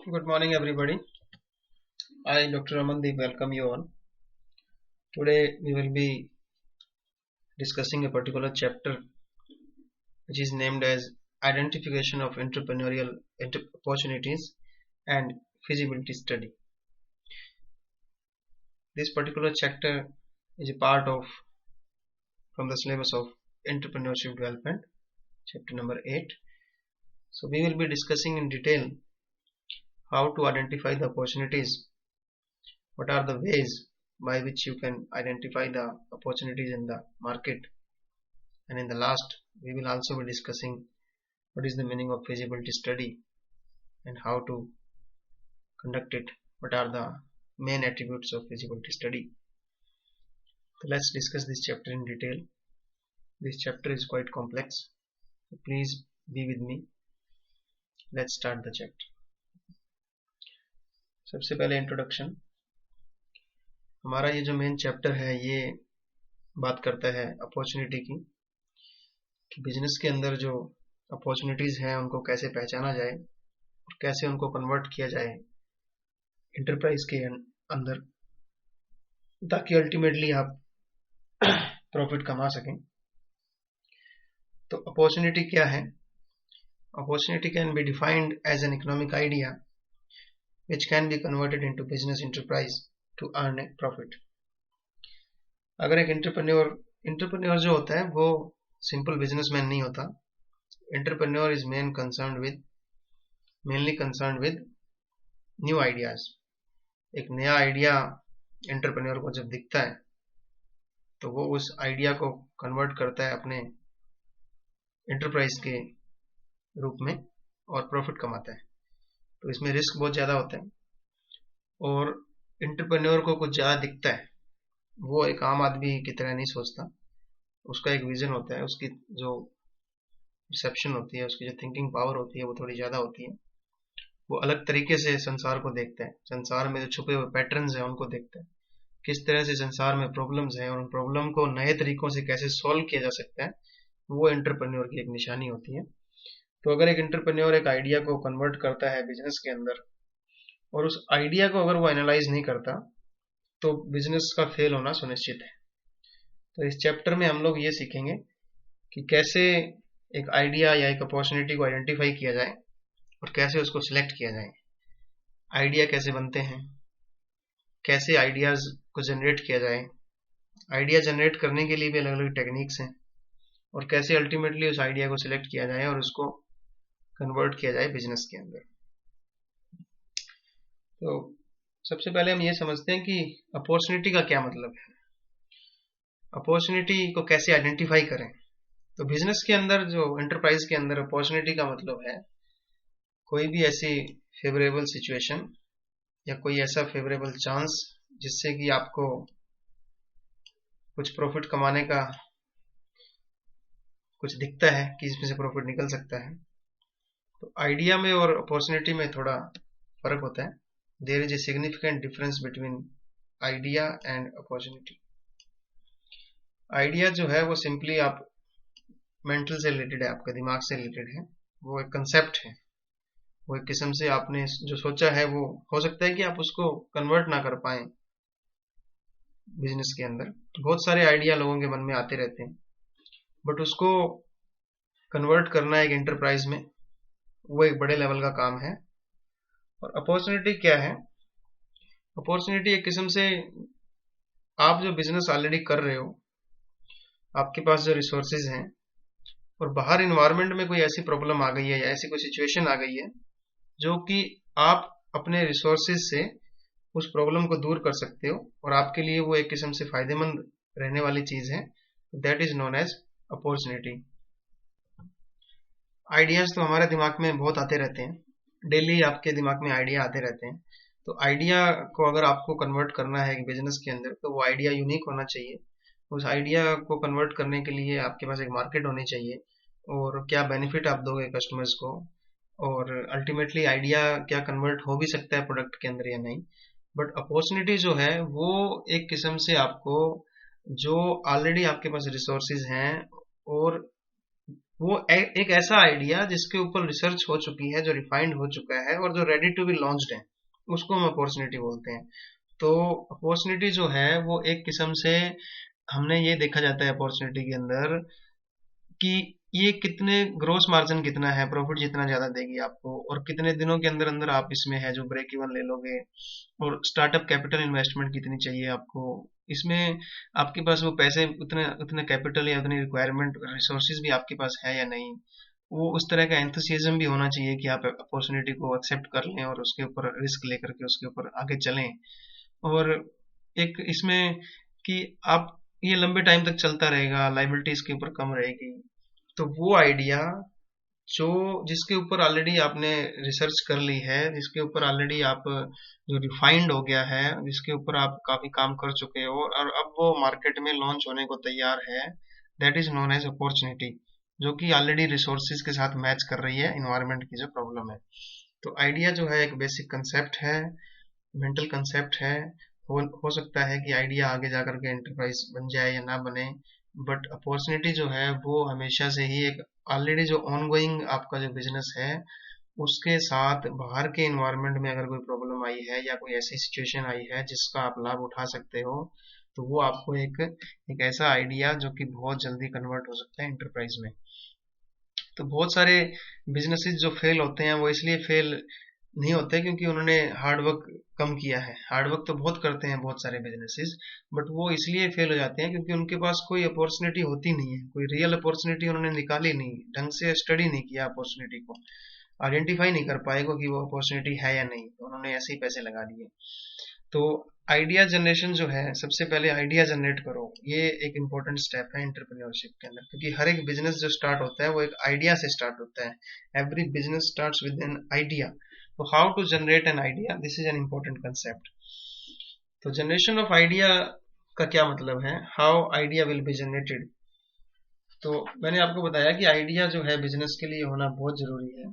Good morning, everybody. I, Dr. Amandeep, welcome you all. Today, we will be discussing a particular chapter which is named as Identification of Entrepreneurial Opportunities and Feasibility Study. This particular chapter is a part of from the syllabus of Entrepreneurship Development, chapter number 8. So, we will be discussing in detail how to identify the opportunities, what are the ways by which you can identify the opportunities in the market, and in the last we will also be discussing what is the meaning of feasibility study and how to conduct it, what are the main attributes of feasibility study. So let's discuss this chapter in detail. This chapter is quite complex, so please be with me. Let's start the chapter. सबसे पहले introduction. हमारा ये जो main chapter है ये बात करता है अपॉर्चुनिटी की, कि बिजनेस के अंदर जो अपॉर्चुनिटीज हैं उनको कैसे पहचाना जाए और कैसे उनको कन्वर्ट किया जाए इंटरप्राइज के अंदर, ताकि अल्टीमेटली आप प्रॉफिट कमा सकें. तो अपॉर्चुनिटी क्या है? Opportunity can be defined as an economic idea which can be converted into business enterprise to earn a profit. अगर एक इंटरप्रेन्योर जो होता है वो सिंपल बिजनेसमैन नहीं होता. Entrepreneur is mainly concerned with new ideas. एक नया आइडिया इंटरप्रेन्योर को जब दिखता है तो वो उस आइडिया को कन्वर्ट करता है अपने एंटरप्राइज के रूप में और प्रॉफिट कमाता है. तो इसमें रिस्क बहुत ज़्यादा होता है और इंटरप्रेन्योर को कुछ ज़्यादा दिखता है. वो एक आम आदमी की तरह नहीं सोचता. उसका एक विजन होता है, उसकी जो परसेप्शन होती है, उसकी जो थिंकिंग पावर होती है वो थोड़ी ज़्यादा होती है. वो अलग तरीके से संसार को देखता है. संसार में जो छुपे हुए पैटर्न्स हैं उनको देखता है, किस तरह से संसार में प्रॉब्लम्स हैं और उन प्रॉब्लम को नए तरीकों से कैसे सॉल्व किया जा सकता है. वो इंटरप्रेन्योर की एक निशानी होती है. तो अगर एक इंटरप्रेन्योर एक आइडिया को कन्वर्ट करता है बिजनेस के अंदर और उस आइडिया को अगर वो एनालाइज नहीं करता तो बिजनेस का फेल होना सुनिश्चित है. तो इस चैप्टर में हम लोग ये सीखेंगे कि कैसे एक आइडिया या एक अपॉर्चुनिटी को आइडेंटिफाई किया जाए और कैसे उसको सिलेक्ट किया जाए. आइडिया कैसे बनते हैं, कैसे आइडियाज को जनरेट किया जाए, आइडिया जनरेट करने के लिए भी अलग अलग टेक्निक्स हैं, और कैसे अल्टीमेटली उस आइडिया को सिलेक्ट किया जाए और उसको कन्वर्ट किया जाए बिजनेस के अंदर. तो सबसे पहले हम ये समझते हैं कि अपॉर्चुनिटी का क्या मतलब है, अपॉर्चुनिटी को कैसे आइडेंटिफाई करें. तो बिजनेस के अंदर जो एंटरप्राइज के अंदर अपॉर्चुनिटी का मतलब है कोई भी ऐसी फेवरेबल सिचुएशन या कोई ऐसा फेवरेबल चांस जिससे कि आपको कुछ प्रॉफिट कमाने का कुछ दिखता है कि इसमें से प्रॉफिट निकल सकता है. तो आइडिया में और अपॉर्चुनिटी में थोड़ा फर्क होता है. There is a significant difference between idea and opportunity. Idea जो है वो सिंपली आप मेंटल से रिलेटेड है, आपके दिमाग से रिलेटेड है. वो एक कंसेप्ट है, वो एक किस्म से आपने जो सोचा है वो हो सकता है कि आप उसको कन्वर्ट ना कर पाए बिजनेस के अंदर. बहुत सारे आइडिया लोगों के मन में आते रहते हैं, बट उसको कन्वर्ट करना एक एंटरप्राइज में वो एक बड़े लेवल का काम है. और अपॉर्चुनिटी क्या है? अपॉर्चुनिटी एक किस्म से आप जो बिजनेस ऑलरेडी कर रहे हो, आपके पास जो रिसोर्सेज हैं और बाहर इन्वायरमेंट में कोई ऐसी प्रॉब्लम आ गई है या ऐसी कोई सिचुएशन आ गई है जो कि आप अपने रिसोर्सेज से उस प्रॉब्लम को दूर कर सकते हो और आपके लिए वो एक किस्म से फायदेमंद रहने वाली चीज है. That is known as opportunity. Ideas तो हमारे दिमाग में बहुत आते रहते हैं, डेली आपके दिमाग में आइडिया आते रहते हैं. तो आइडिया को अगर आपको कन्वर्ट करना है बिजनेस के अंदर तो वो आइडिया यूनिक होना चाहिए. उस आइडिया को कन्वर्ट करने के लिए आपके पास एक मार्केट होनी चाहिए और क्या बेनिफिट आप दोगे कस्टमर्स को, और अल्टीमेटली आइडिया क्या कन्वर्ट हो भी सकता है प्रोडक्ट के अंदर या नहीं. बट अपॉर्चुनिटी जो है वो एक किस्म से आपको जो ऑलरेडी आपके पास रिसोर्सेज हैं और वो एक ऐसा आइडिया जिसके ऊपर रिसर्च हो चुकी है, जो रिफाइंड हो चुका है और जो रेडी टू बी लॉन्च्ड है, उसको हम अपॉर्चुनिटी बोलते हैं। तो अपॉर्चुनिटी जो है वो एक किस्म से, हमने ये देखा जाता है अपॉर्चुनिटी के अंदर कि ये कितने ग्रोस मार्जिन कितना है, प्रॉफिट जितना ज्यादा देगी आपको, और कितने दिनों के अंदर अंदर आप इसमें है जो ब्रेक इवन ले लोगे, और स्टार्टअप कैपिटल इन्वेस्टमेंट कितनी चाहिए आपको इसमें, आपके पास वो पैसे उतने उतने कैपिटल या उतनी रिक्वायरमेंट रिसोर्सेज भी आपके पास है या नहीं। वो उस तरह का एंथुसियाज्म भी होना चाहिए कि आप अपॉर्चुनिटी को एक्सेप्ट कर लें और उसके ऊपर रिस्क लेकर के उसके ऊपर आगे चलें। और एक इसमें कि आप, ये लंबे टाइम तक चलता रहेगा, लाइबिलिटी इसके ऊपर कम रहेगी। तो वो आइडिया जो, जिसके ऊपर ऑलरेडी आपने रिसर्च कर ली है, जिसके ऊपर ऑलरेडी आप जो रिफाइंड हो गया है, जिसके ऊपर आप काफी काम कर चुके हो और अब वो मार्केट में लॉन्च होने को तैयार है, that is known as opportunity, जो कि ऑलरेडी रिसोर्सेज के साथ मैच कर रही है इन्वायरमेंट की जो प्रॉब्लम है। तो आइडिया जो है एक बेसिक कंसेप्ट है, मेंटल कंसेप्ट है। हो सकता है कि आइडिया आगे जाकर के एंटरप्राइज बन जाए या ना बने, बट अपॉर्चुनिटी जो है वो हमेशा से ही एक ऑलरेडी जो ऑनगोइंग आपका जो बिजनेस है उसके साथ बाहर के इन्वायरमेंट में अगर कोई प्रॉब्लम आई है या कोई ऐसी सिचुएशन आई है जिसका आप लाभ उठा सकते हो, तो वो आपको एक ऐसा आइडिया जो कि बहुत जल्दी कन्वर्ट हो सकता है एंटरप्राइज में। तो बहुत सारे बिजनेसेस जो फेल होते हैं वो इसलिए फेल नहीं होते क्योंकि उन्होंने हार्डवर्क कम किया है। हार्डवर्क तो बहुत करते हैं बहुत सारे बिजनेसेस, बट वो इसलिए फेल हो जाते हैं क्योंकि उनके पास कोई अपॉर्चुनिटी होती नहीं है, कोई रियल अपॉर्चुनिटी उन्होंने निकाली नहीं, ढंग से स्टडी नहीं किया अपॉर्चुनिटी को, आइडेंटिफाई नहीं कर पाएगा कि वो अपॉर्चुनिटी है या नहीं, तो उन्होंने ऐसे ही पैसे लगा दिए। तो आइडिया जनरेशन जो है, सबसे पहले आइडिया जनरेट करो, ये एक इंपॉर्टेंट स्टेप है एंटरप्रेन्योरशिप के अंदर, क्योंकि हर एक बिजनेस जो स्टार्ट होता है वो एक आइडिया से स्टार्ट होता है। Every business starts with an idea. तो how to generate an idea, this is an important concept. तो जनरेशन ऑफ आइडिया का क्या मतलब है, how idea will be generated. तो मैंने आपको बताया कि आइडिया जो है बिजनेस के लिए होना बहुत जरूरी है,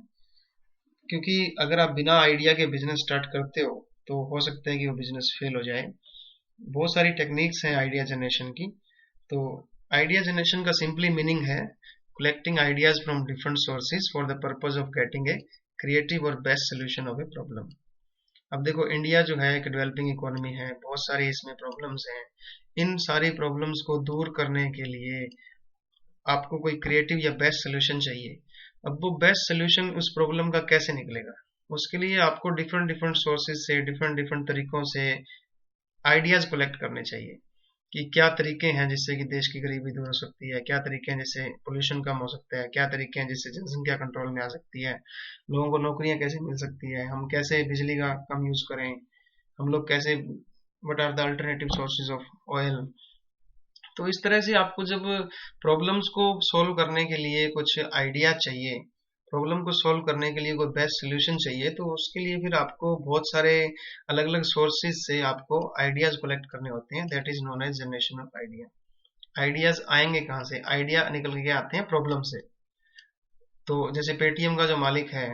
क्योंकि अगर आप बिना आइडिया के बिजनेस स्टार्ट करते हो तो हो सकता है कि वो बिजनेस फेल हो जाए। बहुत सारी टेक्निक्स हैं आइडिया जनरेशन की। तो आइडिया जनरेशन का सिंपली मीनिंग है collecting ideas from different sources for the purpose of getting a creative और best solution of a problem. अब देखो, इंडिया जो है एक डेवलपिंग इकोनॉमी है, बहुत सारी इसमें प्रॉब्लम्स हैं। इन सारी प्रॉब्लम्स को दूर करने के लिए आपको कोई क्रिएटिव या बेस्ट सोल्यूशन चाहिए। अब वो बेस्ट सोल्यूशन उस प्रॉब्लम का कैसे निकलेगा, उसके लिए आपको डिफरेंट डिफरेंट सोर्सेज से, डिफरेंट डिफरेंट तरीकों से आइडियाज कलेक्ट करने चाहिए कि क्या तरीके हैं जिससे कि देश की गरीबी दूर हो सकती है, क्या तरीके हैं जिससे पोल्यूशन कम हो सकता है, क्या तरीके हैं जिससे जनसंख्या कंट्रोल में आ सकती है, लोगों को नौकरियां कैसे मिल सकती है, हम कैसे बिजली का कम यूज करें, हम लोग कैसे, what are the alternative sources of oil. तो इस तरह से आपको जब प्रॉब्लम्स को सॉल्व करने के लिए कुछ आइडिया चाहिए, प्रॉब्लम को सॉल्व करने के लिए कोई बेस्ट सोल्यूशन चाहिए, तो उसके लिए फिर आपको बहुत सारे अलग अलग सोर्सेज से आपको आइडियाज कलेक्ट करने होते हैं। That is known age generation of idea. Ideas आएंगे कहाँ से, आइडिया निकल के आते हैं प्रॉब्लम से। तो जैसे पेटीएम का जो मालिक है,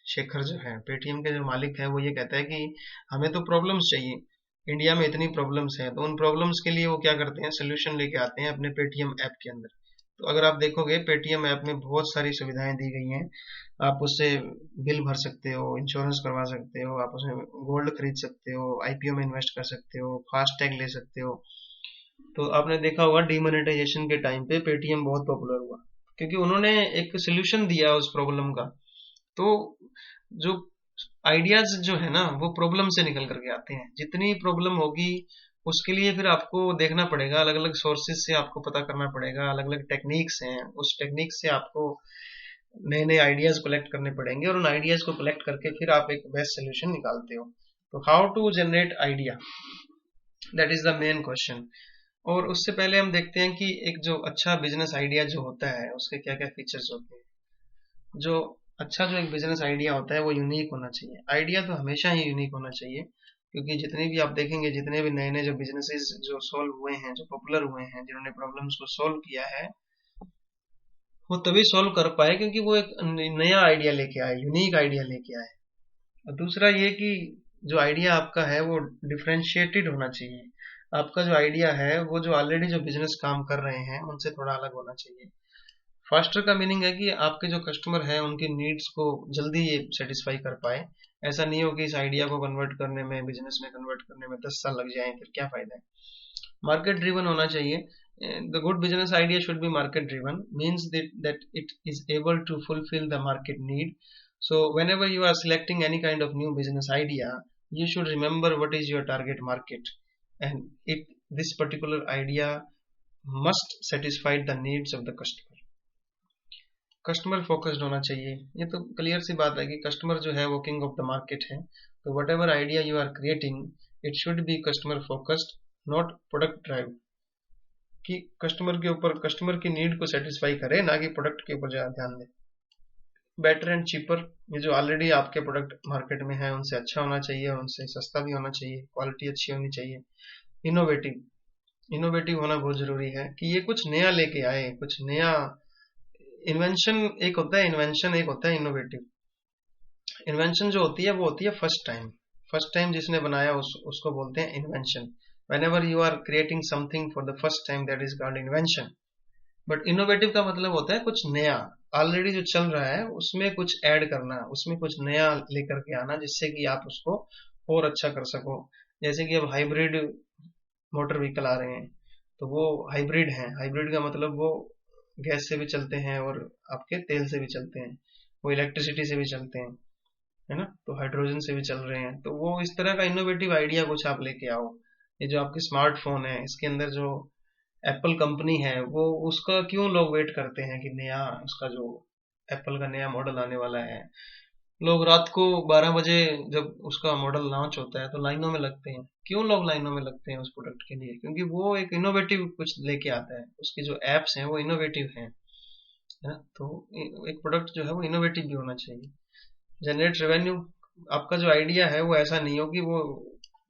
शेखर जो है, पेटीएम के जो मालिक है, वो ये कहता है कि हमें तो प्रॉब्लम्स चाहिए, इंडिया में इतनी प्रॉब्लम्स हैं, तो उन प्रॉब्लम्स के लिए वो क्या करते हैं, सोल्यूशन लेके आते हैं अपने पेटीएम ऐप के अंदर। तो अगर आप देखोगे पेटीएम ऐप में बहुत सारी सुविधाएं दी गई हैं। आप उससे बिल भर सकते हो, इंश्योरेंस करवा सकते हो, आप उसमें गोल्ड खरीद सकते हो, आईपीओ में इन्वेस्ट कर सकते हो, फास्ट टैग ले सकते हो। तो आपने देखा होगा डीमोनेटाइजेशन के टाइम पे पेटीएम बहुत पॉपुलर हुआ, क्योंकि उन्होंने एक सोल्यूशन दिया उस प्रॉब्लम का। तो जो आइडियाज जो है ना, वो प्रॉब्लम से निकल करके आते हैं। जितनी प्रॉब्लम होगी उसके लिए फिर आपको देखना पड़ेगा, अलग अलग सोर्सेज से आपको पता करना पड़ेगा, अलग अलग टेक्निक्स हैं, उस टेक्निक से आपको नए नए आइडियाज कलेक्ट करने पड़ेंगे, और उन आइडियाज को कलेक्ट करके फिर आप एक बेस्ट सोल्यूशन निकालते हो। तो how to generate idea, that is the main question. और उससे पहले हम देखते हैं कि एक जो अच्छा बिजनेस आइडिया जो होता है उसके क्या क्या फीचर्स होते हैं। जो अच्छा जो एक बिजनेस आइडिया होता है वो यूनिक होना चाहिए। आइडिया तो हमेशा ही यूनिक होना चाहिए, क्योंकि जितने भी आप देखेंगे, जितने भी नए नए जो बिजनेसेस जो सॉल्व हुए हैं, जो पॉपुलर हुए हैं, जिन्होंने प्रॉब्लम्स को सॉल्व किया है, वो तभी सॉल्व कर पाए क्योंकि वो एक नया आइडिया लेके आए, यूनिक आइडिया लेके आए। और दूसरा ये कि जो आइडिया आपका है वो डिफरेंशिएटेड होना चाहिए। आपका जो आइडिया है वो जो ऑलरेडी जो बिजनेस काम कर रहे हैं उनसे थोड़ा अलग होना चाहिए। फास्टर का मीनिंग है कि आपके जो कस्टमर हैं उनकी नीड्स को जल्दी ये सेटिस्फाई कर पाए। ऐसा नहीं हो कि इस आइडिया को कन्वर्ट करने में, बिजनेस में कन्वर्ट करने में 10 साल लग जाए, फिर क्या फायदा है। मार्केट ड्रिवन होना चाहिए। The good business idea should be market driven, means that it is able to fulfill the market need. So whenever you are selecting any kind of new business idea, you should remember what is your target market, and this particular idea must satisfy the needs of the customer. Customer focused होना चाहिए। ये तो clear सी बात है कि customer जो है वो किंग ऑफ द मार्केट है। तो whatever idea you are creating, it should be customer focused, not product drive. कि कस्टमर के ऊपर, कस्टमर की नीड को सेटिस्फाई करे, ना कि प्रोडक्ट के ऊपर ज्यादा ध्यान दे। बेटर एंड चीपर, ये जो ऑलरेडी आपके प्रोडक्ट मार्केट में है उनसे अच्छा होना चाहिए, उनसे सस्ता भी होना चाहिए, क्वालिटी अच्छी होनी चाहिए। इनोवेटिव, इनोवेटिव होना बहुत जरूरी है कि ये कुछ नया लेके आए, कुछ नया इन्वेंशन। एक होता है इन्वेंशन, एक होता है इनोवेटिव। इन्वेंशन जो होती है वो होती है फर्स्ट टाइम, फर्स्ट टाइम जिसने बनाया उसको बोलते हैं invention. whenever you are creating something for the first time, that is called invention. but innovative का मतलब होता है कुछ नया, ऑलरेडी जो चल रहा है उसमें कुछ ऐड करना, उसमें कुछ नया लेकर के आना, जिससे कि आप उसको और अच्छा कर सको। जैसे कि अब हाइब्रिड मोटर व्हीकल आ रहे हैं, तो वो हाइब्रिड हैं। हाइब्रिड का मतलब वो गैस से भी चलते हैं और आपके तेल से भी चलते हैं, वो इलेक्ट्रिसिटी से भी चलते हैं, है ना, तो हाइड्रोजन से भी चल रहे हैं। तो वो इस तरह का इनोवेटिव आइडिया कुछ आप लेके आओ। ये जो आपके स्मार्टफोन है, इसके अंदर जो एप्पल कंपनी है, वो उसका क्यों लोग वेट करते हैं कि नया उसका जो एप्पल का नया मॉडल आने वाला है। लोग रात को 12 बजे जब उसका मॉडल लॉन्च होता है तो लाइनों में लगते हैं। क्यों लोग लाइनों में लगते हैं उस प्रोडक्ट के लिए? क्योंकि वो एक इनोवेटिव कुछ लेके आता है, उसके जो एप्स हैं वो इनोवेटिव हैं, है ना। तो एक प्रोडक्ट जो है वो इनोवेटिव भी होना चाहिए। जनरेट रेवेन्यू, आपका जो आइडिया है वो ऐसा नहीं हो कि वो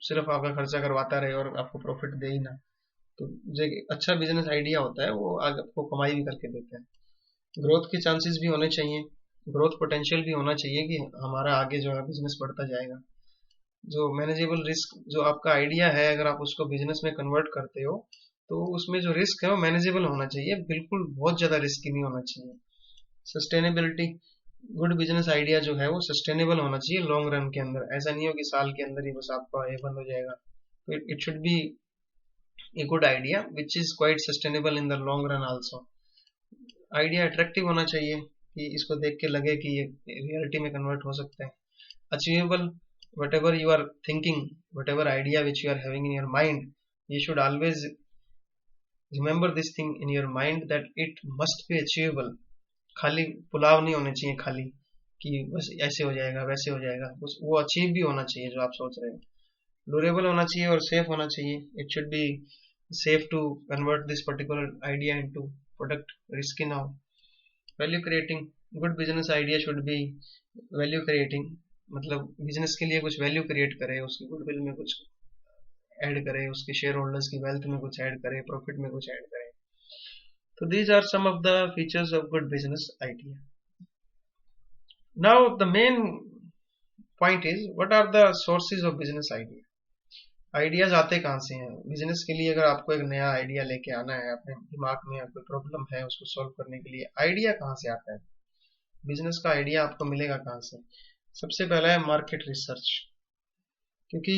सिर्फ आपका खर्चा करवाता रहे और आपको प्रॉफिट दे ही ना। तो जो अच्छा बिजनेस आइडिया होता है वो आगे आपको कमाई भी करके देता है। ग्रोथ के चांसेस भी होने चाहिए, ग्रोथ पोटेंशियल भी होना चाहिए कि हमारा आगे जो है बिजनेस बढ़ता जाएगा। जो मैनेजेबल रिस्क, जो आपका आइडिया है अगर आप उसको बिजनेस में कन्वर्ट करते हो तो उसमें जो रिस्क है वो मैनेजेबल होना चाहिए, बिल्कुल बहुत ज्यादा रिस्की नहीं होना चाहिए। सस्टेनेबिलिटी, गुड बिजनेस आइडिया जो है वो सस्टेनेबल होना चाहिए लॉन्ग रन के अंदर। ऐसा नहीं हो कि साल के अंदर ही बस आपका ये बंद हो जाएगा। तो it should B a good idea which is quite sustainable in the long run also. Idea attractive होना चाहिए कि इसको देख के लगे कि ये रियलिटी में कन्वर्ट हो सकता है। Achievable, whatever you are thinking, whatever idea which you are having in your mind, you should always remember this thing in your mind that it must be achievable. खाली पुलाव नहीं होने चाहिए खाली कि बस ऐसे हो जाएगा वैसे हो जाएगा, वो अचीव भी होना चाहिए जो आप सोच रहे हो। ड्यूरेबल होना चाहिए और सेफ होना चाहिए। It should B safe to convert this particular idea into product, risky now. Value creating, good business idea should be value creating, मतलब बिजनेस के लिए कुछ वैल्यू क्रिएट करे, उसकी गुडविल में कुछ ऐड करे, उसके शेयर होल्डर्स की वेल्थ में कुछ ऐड करे, प्रॉफिट में कुछ ऐड करे। तो these are some of the features of good business idea. Now the main point is, what are the sources of business idea? Ideas आते कहाँ से हैं बिजनेस के लिए? अगर आपको एक नया आइडिया लेके आना है, अपने दिमाग में कोई प्रॉब्लम है उसको सॉल्व करने के लिए, आइडिया कहाँ से आता है? बिजनेस का आइडिया आपको मिलेगा कहाँ से? सबसे पहला है मार्केट रिसर्च। क्योंकि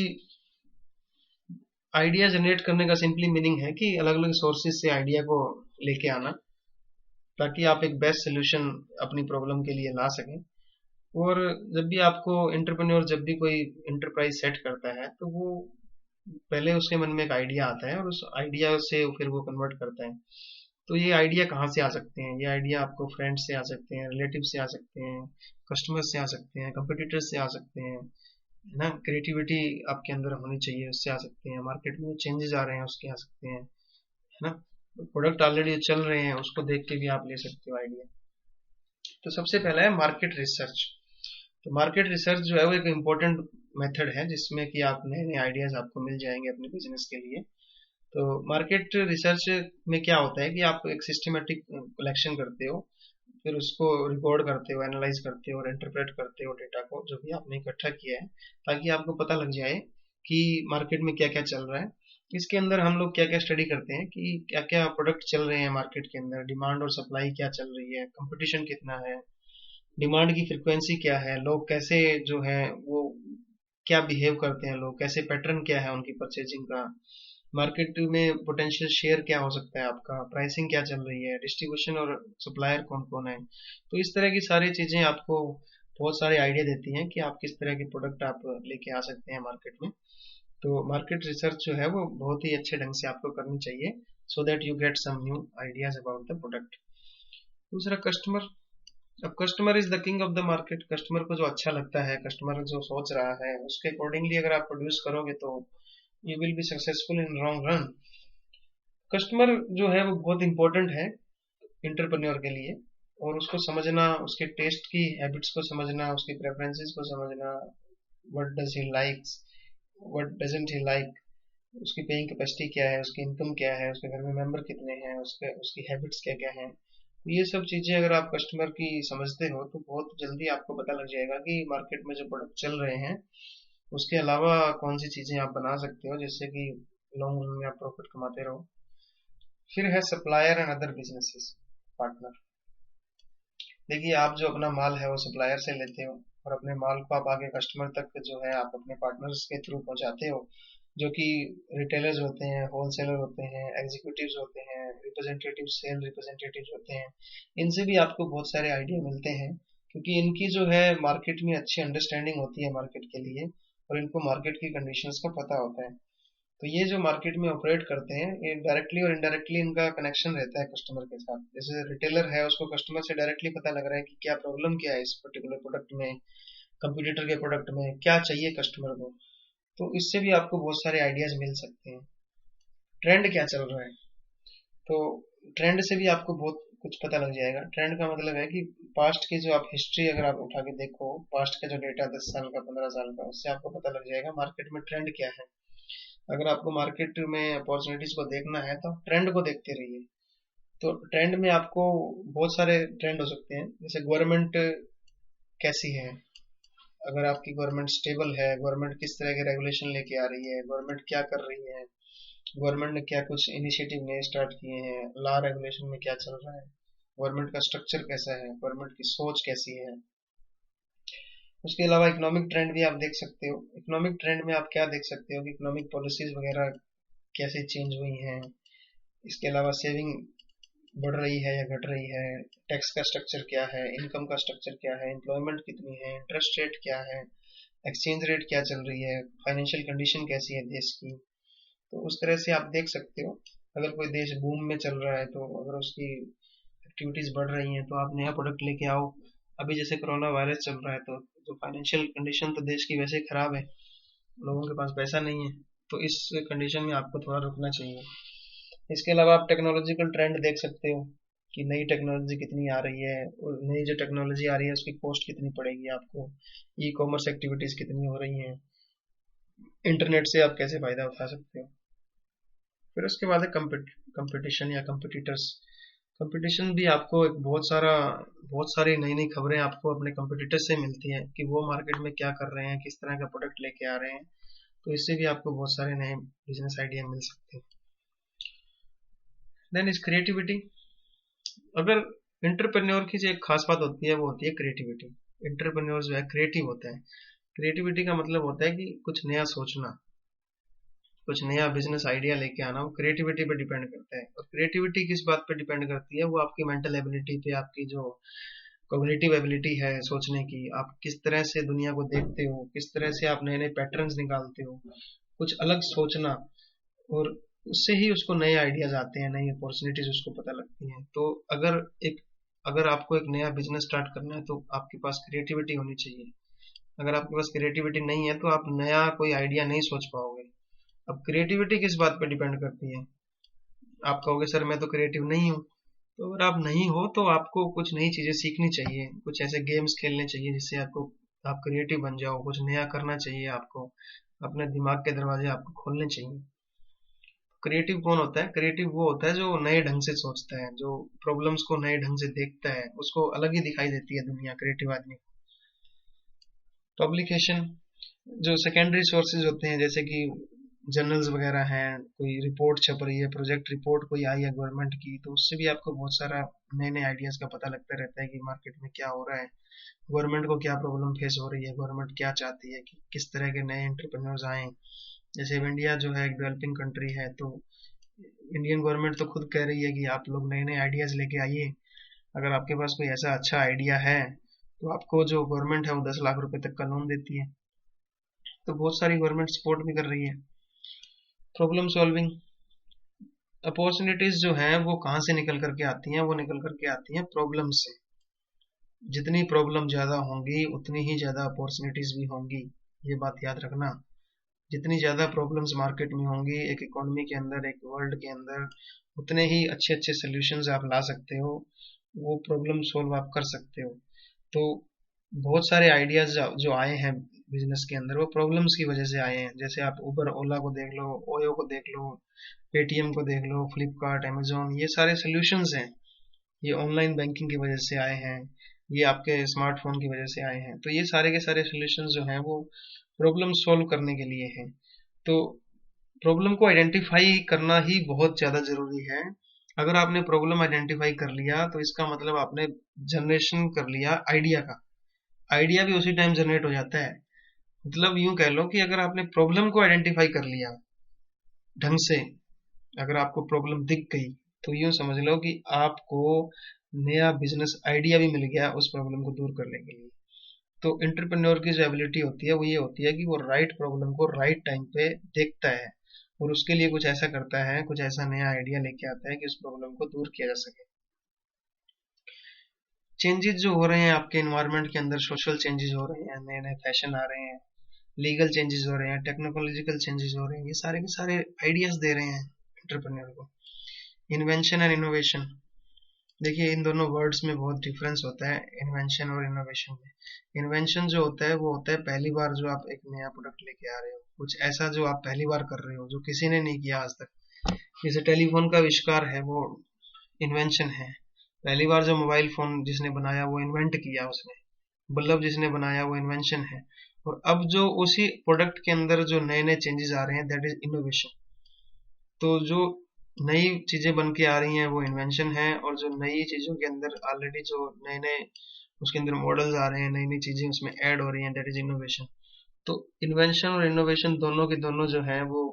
आइडिया जनरेट करने का सिंपली मीनिंग है कि अलग अलग सोर्सेज से आइडिया को लेके आना, ताकि आप एक बेस्ट सोल्यूशन अपनी प्रॉब्लम के लिए ला सकें। और जब भी आपको एंटरप्रेन्योर, जब भी कोई एंटरप्राइज सेट करता है तो वो पहले उसके मन में एक आइडिया आता है और उस आइडिया से फिर वो कन्वर्ट करता है। तो ये आइडिया कहाँ से आ सकते हैं? ये आइडिया आपको फ्रेंड से आ सकते हैं, रिलेटिव से आ सकते हैं, कस्टमर से आ सकते हैं, कंपटीटर से आ सकते हैं, है ना। क्रिएटिविटी आपके अंदर होनी चाहिए, उससे आ सकते हैं। मार्केट में चेंजेस आ रहे हैं उसके आ सकते हैं, है ना। प्रोडक्ट ऑलरेडी चल रहे हैं उसको देख के भी आप ले सकते हो आइडिया। तो सबसे पहला है मार्केट रिसर्च। तो मार्केट रिसर्च जो है वो एक इम्पोर्टेंट मेथड है जिसमें कि आप नए नए आइडियाज आपको मिल जाएंगे अपने बिजनेस के लिए। तो मार्केट रिसर्च में क्या होता है कि आप एक सिस्टमेटिक कलेक्शन करते हो, फिर उसको रिकॉर्ड करते हो, एनालाइज करते हो और इंटरप्रेट करते हो डेटा को जो भी आपने इकट्ठा किया है, ताकि आपको पता लग जाए कि मार्केट में क्या क्या चल रहा है इसके अंदर हम लोग क्या क्या स्टडी करते हैं कि क्या क्या प्रोडक्ट चल रहे हैं मार्केट के अंदर, डिमांड और सप्लाई क्या चल रही है, कंपटीशन कितना है, डिमांड की फ्रिक्वेंसी क्या है, लोग कैसे जो है वो क्या बिहेव करते हैं, लोग कैसे, पैटर्न क्या है उनकी परचेजिंग का, मार्केट में पोटेंशियल शेयर क्या हो सकता है आपका, प्राइसिंग क्या चल रही है, डिस्ट्रीब्यूशन और सप्लायर कौन कौन है। तो इस तरह की सारी चीजें आपको बहुत सारे आइडिया देती हैं कि आप किस तरह के प्रोडक्ट आप लेके आ सकते हैं मार्केट में। तो मार्केट रिसर्च जो है वो बहुत ही अच्छे ढंग से आपको करनी चाहिए, so that you get some new ideas about the product. दूसरा, कस्टमर। अब customer is the king of the market. Customer को जो अच्छा लगता है, कस्टमर जो सोच रहा है, उसके अकॉर्डिंगली अगर आप प्रोड्यूस करोगे तो you will be successful in long run. Customer जो है वो बहुत इंपॉर्टेंट है इंटरप्रेन्योर के लिए, और उसको समझना, उसके टेस्ट की हैबिट्स को समझना, उसकी प्रेफरेंसेस को समझना, what does he likes, what doesn't he like, उसकी पेइंग कैपेसिटी क्या है, उसकी इनकम क्या है, उसके घर में मेंबर कितने हैं, उसकी हैबिट्स क्या क्या हैं। तो ये सब चीजें अगर आप कस्टमर की समझते हो तो बहुत जल्दी आपको पता लग जाएगा कि मार्केट में जो प्रोडक्ट चल रहे हैं उसके अलावा कौन सी चीजें आप बना सकते हो जिससे कि लॉन्ग रन में आप प्रॉफिट कमाते रहो। फिर है supplier and other businesses partner. देखिए, आप जो अपना माल है वो सप्लायर से लेते हो, और अपने माल को आप आगे कस्टमर तक जो है आप अपने पार्टनर्स के थ्रू पहुंचाते हो, जो कि रिटेलर्स होते हैं, होलसेलर होते हैं, एग्जीक्यूटिव्स होते हैं, रिप्रेजेंटेटिव, सेल रिप्रेजेंटेटिव होते हैं। इनसे भी आपको बहुत सारे आइडिया मिलते हैं, क्योंकि इनकी जो है मार्केट में अच्छी अंडरस्टैंडिंग होती है मार्केट के लिए, और इनको मार्केट की कंडीशंस का पता होता है। तो ये जो मार्केट में ऑपरेट करते हैं, ये डायरेक्टली और इनडायरेक्टली इनका कनेक्शन रहता है कस्टमर के साथ। जैसे रिटेलर है, उसको कस्टमर से डायरेक्टली पता लग रहा है कि क्या प्रॉब्लम क्या है इस पर्टिकुलर प्रोडक्ट में, कंप्यूटर के प्रोडक्ट में क्या चाहिए कस्टमर को। तो इससे भी आपको बहुत सारे आइडियाज मिल सकते हैं। ट्रेंड क्या चल रहा है, तो ट्रेंड से भी आपको बहुत कुछ पता लग जाएगा। ट्रेंड का मतलब है कि पास्ट की जो आप हिस्ट्री अगर आप उठा के देखो, पास्ट का जो डेटा 10 साल का, 15 साल का, उससे आपको पता लग जाएगा मार्केट में ट्रेंड क्या है। अगर आपको मार्केट में अपॉर्चुनिटीज को देखना है तो ट्रेंड को देखते रहिए। तो ट्रेंड में आपको बहुत सारे ट्रेंड हो सकते हैं, जैसे गवर्नमेंट कैसी है, अगर आपकी गवर्नमेंट स्टेबल है, गवर्नमेंट किस तरह के रेगुलेशन लेके आ रही है, गवर्नमेंट क्या कर रही है, गवर्नमेंट ने क्या कुछ इनिशिएटिव नए स्टार्ट किए हैं, लॉ रेगुलेशन में क्या चल रहा है, गवर्नमेंट का स्ट्रक्चर कैसा है, गवर्नमेंट की सोच कैसी है। उसके अलावा इकोनॉमिक ट्रेंड भी आप देख सकते हो। इकोनॉमिक ट्रेंड में आप क्या देख सकते हो कि इकोनॉमिक पॉलिसीज वगैरह कैसे चेंज हुई हैं। इसके अलावा सेविंग बढ़ रही है या घट रही है, टैक्स का स्ट्रक्चर क्या है, इनकम का स्ट्रक्चर क्या है, एम्प्लॉयमेंट कितनी है, इंटरेस्ट रेट क्या है, एक्सचेंज रेट क्या चल रही है, फाइनेंशियल कंडीशन कैसी है देश की। तो उस तरह से आप देख सकते हो। अगर कोई देश बूम में चल रहा है तो अगर उसकी एक्टिविटीज बढ़ रही हैं तो आप नया प्रोडक्ट लेके आओ। अभी जैसे कोरोना वायरस चल रहा है तो जो फाइनेंशियल कंडीशन तो देश की वैसे ही खराब है, लोगों के पास पैसा नहीं है, तो इस कंडीशन में आपको थोड़ा रुकना चाहिए। इसके अलावा आप टेक्नोलॉजिकल ट्रेंड देख सकते हो कि नई टेक्नोलॉजी कितनी आ रही है, और नई जो टेक्नोलॉजी आ रही है उसकी कॉस्ट कितनी पड़ेगी आपको, ई कॉमर्स एक्टिविटीज कितनी हो रही हैं, इंटरनेट से आप कैसे फायदा उठा सकते हो। फिर उसके बाद है कंपटीशन या कंपिटिटर्स। कंपटीशन भी आपको एक बहुत सारी नई नई खबरें आपको अपने कंपटीटर से मिलती हैं कि वो मार्केट में क्या कर रहे हैं, किस तरह का प्रोडक्ट लेके आ रहे हैं। तो इससे भी आपको बहुत सारे नए बिजनेस आइडिया मिल सकते हैं। Then is creativity. अगर इंटरप्रेन्योर की जो एक खास बात होती है वो होती है क्रिएटिविटी। इंटरप्रेन्योर जो है क्रिएटिव होता है। क्रिएटिविटी का मतलब होता है कि कुछ नया सोचना, कुछ नया बिजनेस आइडिया लेके आना, वो क्रिएटिविटी पे डिपेंड करता है। और क्रिएटिविटी किस बात पे डिपेंड करती है, वो आपकी मेंटल एबिलिटी पे, आपकी जो कॉग्निटिव एबिलिटी है सोचने की, आप किस तरह से दुनिया को देखते हो, किस तरह से आप नए नए पैटर्न्स निकालते हो, कुछ अलग सोचना, और उससे ही उसको नए आइडियाज आते हैं, नई अपॉर्चुनिटीज उसको पता लगती हैं। तो अगर आपको एक नया बिजनेस स्टार्ट करना है तो आपके पास क्रिएटिविटी होनी चाहिए। अगर आपके पास क्रिएटिविटी नहीं है तो आप नया कोई आइडिया नहीं सोच पाओगे। अब क्रिएटिविटी किस बात पे डिपेंड करती है, आप कहोगे सर मैं तो क्रिएटिव नहीं हूँ। तो अगर आप नहीं हो तो आपको कुछ नई चीजें सीखनी चाहिए, कुछ ऐसे गेम्स खेलने चाहिए जिससे आप क्रिएटिव बन जाओ, कुछ नया करना चाहिए आपको, अपने दिमाग के दरवाजे आपको खोलने चाहिए। क्रिएटिव कौन होता है, क्रिएटिव वो होता है जो नए ढंग से सोचता है, जो प्रॉब्लम्स को नए ढंग से देखता है, उसको अलग ही दिखाई देती है दुनिया क्रिएटिव आदमी को। पब्लिकेशन, जो सेकेंडरी सोर्सेज होते हैं जैसे कि जर्नल्स वगैरह हैं, कोई रिपोर्ट छप रही है, प्रोजेक्ट रिपोर्ट कोई आई है गवर्नमेंट की, तो उससे भी आपको बहुत सारा नए नए आइडियाज का पता लगता रहता है कि मार्केट में क्या हो रहा है, गवर्नमेंट को क्या प्रॉब्लम फेस हो रही है, गवर्नमेंट क्या चाहती है कि किस तरह के नए एंटरप्रेन्योर्स आए। जैसे अब इंडिया जो है एक डेवलपिंग कंट्री है, तो इंडियन गवर्नमेंट तो खुद कह रही है कि आप लोग नए नए आइडियाज लेके आइए, अगर आपके पास कोई ऐसा अच्छा आइडिया है तो आपको जो गवर्नमेंट है वो 10 लाख रुपए तक का लोन देती है। तो बहुत सारी गवर्नमेंट सपोर्ट भी कर रही है। प्रॉब्लम सॉल्विंग अपॉर्चुनिटीज जो हैं वो कहाँ से निकल करके आती हैं, वो निकल करके आती हैं प्रॉब्लम से। जितनी प्रॉब्लम ज्यादा होंगी उतनी ही ज्यादा अपॉर्चुनिटीज भी होंगी, ये बात याद रखना। जितनी ज्यादा प्रॉब्लम्स मार्केट में होंगी एक इकोनॉमी के अंदर, एक वर्ल्ड के अंदर, उतने ही अच्छे अच्छे सोल्यूशंस आप ला सकते हो, वो प्रॉब्लम सोल्व आप कर सकते हो। तो बहुत सारे आइडियाज जो आए हैं बिजनेस के अंदर वो प्रॉब्लम्स की वजह से आए हैं। जैसे आप उबर ओला को देख लो, ओयो को देख लो, पेटीएम को देख लो, फ्लिपकार्ट, अमेजोन, ये सारे सोल्यूशंस हैं, ये ऑनलाइन बैंकिंग की वजह से आए हैं, ये आपके स्मार्टफोन की वजह से आए हैं। तो ये सारे के सारे सोल्यूशंस जो हैं वो प्रॉब्लम सॉल्व करने के लिए हैं। तो प्रॉब्लम को आइडेंटिफाई करना ही बहुत ज़्यादा ज़रूरी है। अगर आपने प्रॉब्लम आइडेंटिफाई कर लिया तो इसका मतलब आपने जनरेशन कर लिया आइडिया का, आइडिया भी उसी टाइम जनरेट हो जाता है। मतलब यूं कह लो कि अगर आपने प्रॉब्लम को आइडेंटिफाई कर लिया ढंग से, अगर आपको प्रॉब्लम दिख गई, तो यूं समझ लो कि आपको नया बिजनेस आइडिया भी मिल गया उस प्रॉब्लम को दूर करने के लिए। तो एंटरप्रेन्योर की जो एबिलिटी होती है वो ये होती है कि वो राइट प्रॉब्लम को राइट टाइम पे देखता है और उसके लिए कुछ ऐसा करता है, कुछ ऐसा नया आइडिया लेके आता है कि उस प्रॉब्लम को दूर किया जा सके। चेंजेस जो हो रहे हैं आपके इन्वायरमेंट के अंदर, सोशल चेंजेस हो रहे हैं, नए नए फैशन आ रहे हैं, लीगल चेंजेस हो रहे हैं, टेक्नोलॉजिकल चेंजेस हो रहे हैं, ये सारे के सारे आइडियाज दे रहे हैं एंटरप्रेन्योर को। इन्वेंशन एंड इनोवेशन, देखिए इन दोनों वर्ड्स में बहुत डिफरेंस होता है, इन्वेंशन और इनोवेशन में। इन्वेंशन जो होता है वो होता है पहली बार जो आप एक नया प्रोडक्ट लेके आ रहे हो, कुछ ऐसा जो आप पहली बार कर रहे हो जो किसी ने नहीं किया आज तक। जैसे टेलीफोन का आविष्कार है वो इन्वेंशन है, पहली बार जो मोबाइल फोन जिसने बनाया वो इन्वेंट किया उसने, बल्ब जिसने बनाया वो इन्वेंशन है। और अब जो उसी प्रोडक्ट के अंदर जो नए नए चेंजेस आ रहे हैं दैट इज इनोवेशन। तो जो नई चीजें बन के आ रही हैं वो इन्वेंशन है, और जो नई चीजों के अंदर ऑलरेडी जो नए नए उसके अंदर मॉडल्स आ रहे हैं, नई नई चीजें उसमें ऐड हो रही हैं, दैट इज इनोवेशन। तो इन्वेंशन और इनोवेशन दोनों के दोनों जो है वो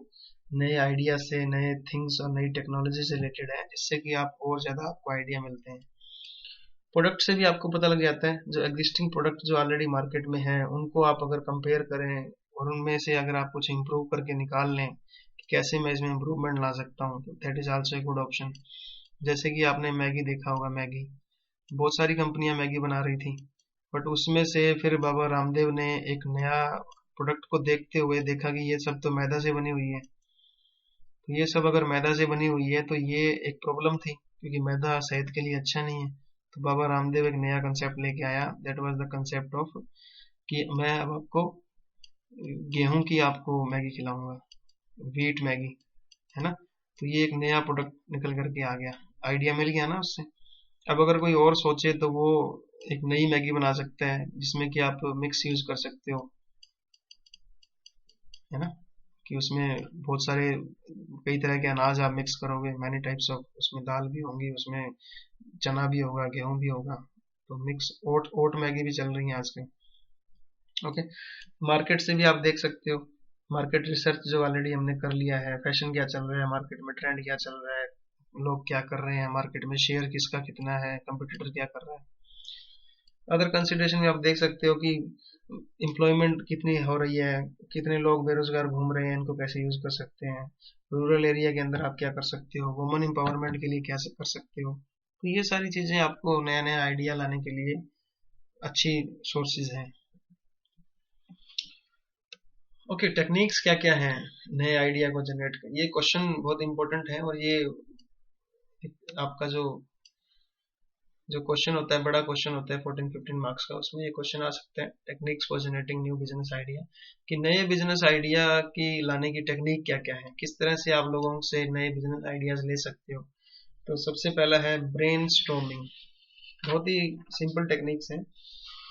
नए आइडिया से, नए थिंग्स और नई टेक्नोलॉजी से रिलेटेड है, जिससे कि आप और ज्यादा आपको आइडिया मिलते हैं। प्रोडक्ट से भी आपको पता लग जाता है, जो एग्जिस्टिंग प्रोडक्ट जो ऑलरेडी मार्केट में है उनको आप अगर कंपेयर करें और उनमें से अगर आप कुछ इम्प्रूव करके निकाल लें कि कैसे मैं इसमें इम्प्रूवमेंट ला सकता हूँ, तो that is also a good option. जैसे कि आपने मैगी देखा होगा, मैगी बहुत सारी कंपनियां मैगी बना रही थी, बट उसमें से फिर बाबा रामदेव ने एक नया प्रोडक्ट को देखते हुए देखा कि ये सब तो मैदा से बनी हुई है, तो ये सब अगर मैदा से बनी हुई है तो ये एक प्रॉब्लम थी, क्योंकि मैदा सेहत के लिए अच्छा नहीं है। तो बाबा रामदेव एक नया कंसेप्ट लेके आया, that was the concept of कि मैं अब आपको गेहूं की आपको मैगी खिलाऊंगा, व्हीट मैगी, है ना। तो ये एक नया प्रोडक्ट निकल करके आ गया, आइडिया मिल गया ना उससे। अब अगर कोई और सोचे तो वो एक नई मैगी बना सकता है जिसमें कि आप मिक्स यूज कर सकते हो, है ना, कि उसमें बहुत सारे कई तरह के अनाज आप मिक्स करोगे, मैनी टाइप्स ऑफ, उसमें दाल भी होंगी, उसमें चना भी होगा, गेहूं भी होगा। तो मिक्स ओट ओट मैगी भी चल रही है आजकल। ओके, मार्केट से भी आप देख सकते हो, मार्केट रिसर्च जो ऑलरेडी हमने कर लिया है, फैशन क्या चल रहा है मार्केट में, ट्रेंड क्या चल रहा है, लोग क्या कर रहे हैं मार्केट में, शेयर किसका कितना है, कंपटीटर क्या कर रहा है। अदर कंसिडरेशन में आप देख सकते हो कि एम्प्लॉयमेंट कितनी हो रही है, कितने लोग बेरोजगार घूम रहे हैं, इनको कैसे यूज कर सकते हैं, रूरल एरिया के अंदर आप क्या कर सकते हो, वुमेन एम्पावरमेंट के लिए क्या कर सकते हो। तो ये सारी चीजें आपको नया नया आइडिया लाने के लिए अच्छी सोर्सेज हैं। ओके, टेक्निक्स क्या क्या हैं नए आइडिया को जनरेट कर, ये क्वेश्चन बहुत इंपॉर्टेंट है, और ये आपका जो क्वेश्चन होता है, बड़ा क्वेश्चन होता है 14-15 मार्क्स का, उसमें ये क्वेश्चन आ सकता है, techniques for generating new business idea, कि नए बिजनेस आइडिया की लाने की टेक्निक क्या क्या है, किस तरह से आप लोगों से नए बिजनेस आइडियाज ले सकते हो। तो सबसे पहला है ब्रेन स्टॉर्मिंग, बहुत ही सिंपल टेक्निक्स हैं।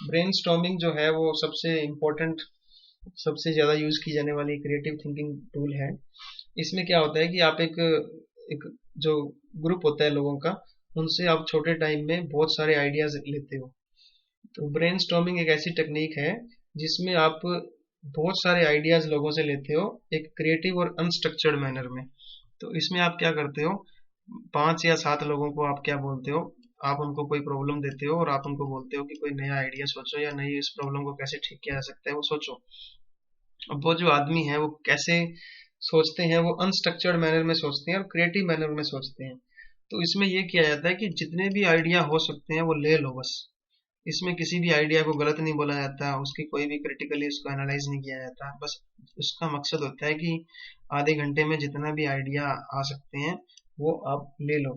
ब्रेन स्टॉर्मिंग जो है वो सबसे इम्पोर्टेंट सबसे ज्यादा यूज की जाने वाली क्रिएटिव थिंकिंग टूल है। इसमें क्या होता है कि आप एक एक जो ग्रुप होता है लोगों का, उनसे आप छोटे टाइम में बहुत सारे आइडियाज लेते हो। तो ब्रेनस्टॉर्मिंग एक ऐसी टेक्निक है जिसमें आप बहुत सारे आइडियाज लोगों से लेते हो एक क्रिएटिव और अनस्ट्रक्चर्ड मैनर में। तो इसमें आप क्या करते हो, 5 या 7 लोगों को आप क्या बोलते हो, आप उनको कोई प्रॉब्लम देते हो और आप उनको बोलते हो कि कोई नया आइडिया सोचो या नई इस प्रॉब्लम को कैसे ठीक किया जा सकता है वो सोचो। अब वो जो आदमी है वो कैसे सोचते हैं, वो अनस्ट्रक्चर्ड मैनर में सोचते हैं और क्रिएटिव मैनर में सोचते हैं। तो इसमें ये किया जाता है कि जितने भी आइडिया हो सकते हैं वो ले लो बस। इसमें किसी भी आइडिया को गलत नहीं बोला जाता, उसकी कोई भी क्रिटिकली उसको एनालाइज नहीं किया जाता। बस उसका मकसद होता है कि आधे घंटे में जितना भी आइडिया आ सकते हैं वो आप ले लो,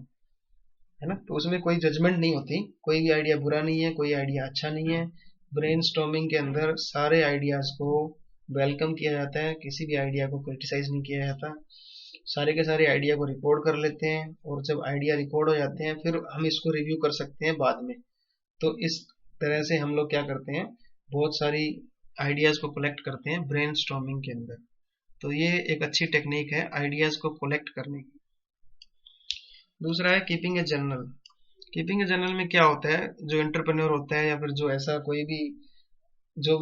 है ना। तो उसमें कोई जजमेंट नहीं होती, कोई भी आइडिया बुरा नहीं है, कोई आइडिया अच्छा नहीं है। ब्रेनस्टॉर्मिंग के अंदर सारे आइडियाज को वेलकम किया जाता है, किसी भी आइडिया को क्रिटिसाइज नहीं किया जाता। सारे के सारे आइडिया को रिकॉर्ड कर लेते हैं और जब आइडिया रिकॉर्ड हो जाते हैं फिर हम इसको रिव्यू कर सकते हैं बाद में। तो इस तरह से हम लोग क्या करते हैं, बहुत सारी आइडियाज को कलेक्ट करते हैं ब्रेनस्टॉर्मिंग के अंदर। तो ये एक अच्छी टेक्निक है आइडियाज को कलेक्ट करने की। दूसरा है कीपिंग ए जर्नल। कीपिंग ए जर्नल में क्या होता है, जो एंटरप्रेन्योर होता है या फिर जो ऐसा कोई भी जो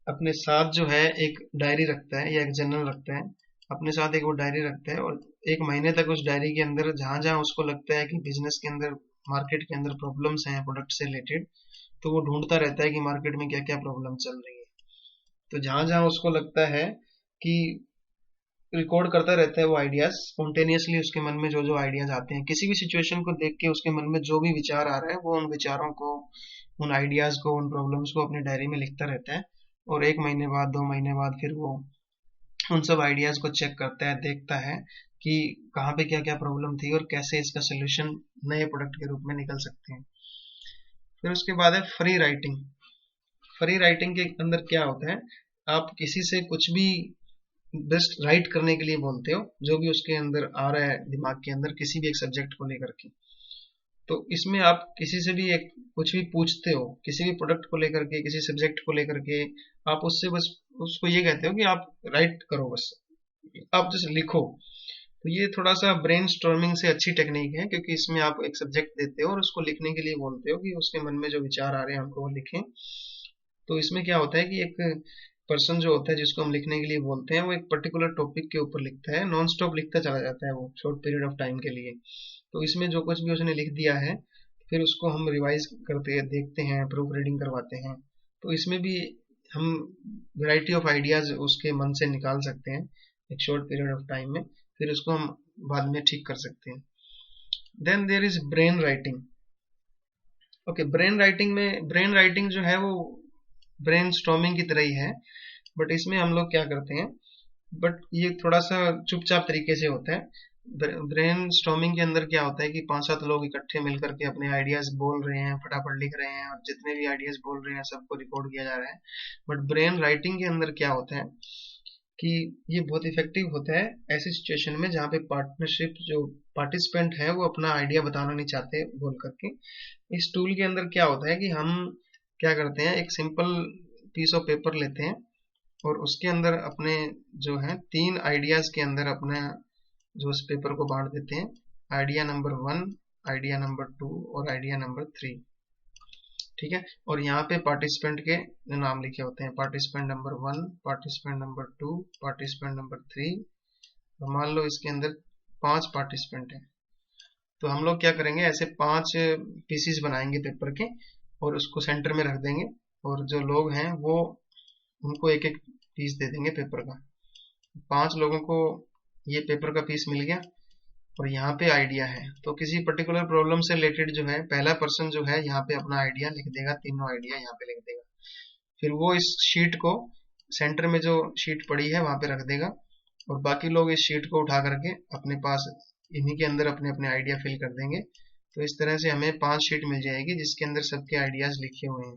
अपने साथ जो है एक डायरी रखता है या एक जर्नल रखता है, अपने साथ एक वो डायरी रखता है और एक महीने तक उस डायरी के अंदर जहां जहां उसको लगता है कि बिजनेस के अंदर, मार्केट के अंदर प्रॉब्लम्स हैं प्रोडक्ट से रिलेटेड, तो वो ढूंढता रहता है कि मार्केट में क्या क्या प्रॉब्लम चल रही है। तो जहां जहां उसको लगता है कि रिकॉर्ड करता रहता है वो आइडियाज स्पॉन्टेनियसली, उसके मन में जो जो आइडियाज आते हैं, किसी भी सिचुएशन को देख के उसके मन में जो भी विचार आ रहा है वो उन विचारों को, उन आइडियाज को, उन प्रॉब्लम्स को अपनी डायरी में लिखता रहता है। और 1 महीने बाद, 2 महीने बाद फिर वो उन सब आइडियाज को चेक करता है, देखता है कि कहाँ पे क्या क्या प्रॉब्लम थी और कैसे इसका सोल्यूशन नए प्रोडक्ट के रूप में निकल सकते हैं। फिर उसके बाद है फ्री राइटिंग। फ्री राइटिंग के अंदर क्या होता है, आप किसी से कुछ भी बेस्ट राइट करने के लिए बोलते हो, जो भी उसके अंदर आ रहा है दिमाग के अंदर किसी भी एक सब्जेक्ट को लेकर के। तो इसमें आप किसी से भी एक कुछ भी पूछते हो, किसी भी प्रोडक्ट को लेकर के, किसी सब्जेक्ट को लेकर के, आप उससे बस उसको ये कहते हो कि आप राइट करो, बस आप जस्ट लिखो। तो ये थोड़ा सा ब्रेन स्टॉर्मिंग से अच्छी टेक्निक है, क्योंकि इसमें आप एक सब्जेक्ट देते हो और उसको लिखने के लिए बोलते हो कि उसके मन में जो विचार आ रहे हैं हमको वो लिखें। तो इसमें क्या होता है कि एक पर्सन जो होता है जिसको हम लिखने के लिए बोलते हैं, वो एक पर्टिकुलर टॉपिक के ऊपर लिखता है, नॉन स्टॉप लिखता चला जाता है वो शॉर्ट पीरियड ऑफ टाइम के लिए। तो इसमें जो कुछ भी उसने लिख दिया है फिर उसको हम रिवाइज करते हैं, देखते हैं, प्रूफ रीडिंग करवाते हैं। तो इसमें भी हम वैरायटी ऑफ आइडियाज उसके मन से निकाल सकते हैं एक शॉर्ट पीरियड ऑफ टाइम में, फिर उसको हम बाद में ठीक कर सकते हैं। Then there is brain writing. Okay, brain writing जो है वो ब्रेन स्टॉर्मिंग की तरह ही है, बट इसमें हम लोग क्या करते हैं, बट ये थोड़ा सा चुपचाप तरीके से होता है। ब्रेन स्टॉर्मिंग के अंदर क्या होता है कि 5-7 लोग इकट्ठे मिलकर के अपने आइडियाज बोल रहे हैं, फटाफट लिख रहे हैं और जितने भी आइडियाज बोल रहे हैं सबको रिकॉर्ड किया जा रहा है। बट ब्रेन राइटिंग के अंदर क्या होता है कि ये बहुत इफेक्टिव होता है ऐसी सिचुएशन में जहाँ पे पार्टनरशिप जो पार्टिसिपेंट है वो अपना आइडिया बताना नहीं चाहते बोल करके। इस टूल के अंदर क्या होता है कि हम क्या करते हैं, एक सिंपल पीस ऑफ पेपर लेते हैं और उसके अंदर अपने जो है 3 आइडियाज के अंदर अपना जो उस पेपर को बांट देते हैं, आइडिया नंबर 1, आइडिया नंबर 2 और आइडिया नंबर 3। ठीक है, और यहाँ पे पार्टिसिपेंट के नाम लिखे होते हैं, participant number 1, participant number 2, participant number 3। तो मान लो इसके अंदर 5 पार्टिसिपेंट हैं, तो हम लोग क्या करेंगे, ऐसे 5 पीसीस बनाएंगे पेपर के और उसको सेंटर में रख देंगे और जो लोग हैं वो उनको एक एक पीस दे देंगे पेपर का। 5 लोगों को ये पेपर का पीस मिल गया और यहाँ पे आइडिया है, तो किसी पर्टिकुलर प्रॉब्लम से रिलेटेड जो है पहला पर्सन जो है यहाँ पे अपना आइडिया लिख देगा, तीनों आइडिया यहाँ पे लिख देगा। फिर वो इस शीट को सेंटर में जो शीट पड़ी है वहां पे रख देगा और बाकी लोग इस शीट को उठा करके अपने पास इन्हीं के अंदर अपने अपने आइडिया फिल कर देंगे। तो इस तरह से हमें 5 शीट मिल जाएगी जिसके अंदर सबके आइडियाज लिखे हुए हैं।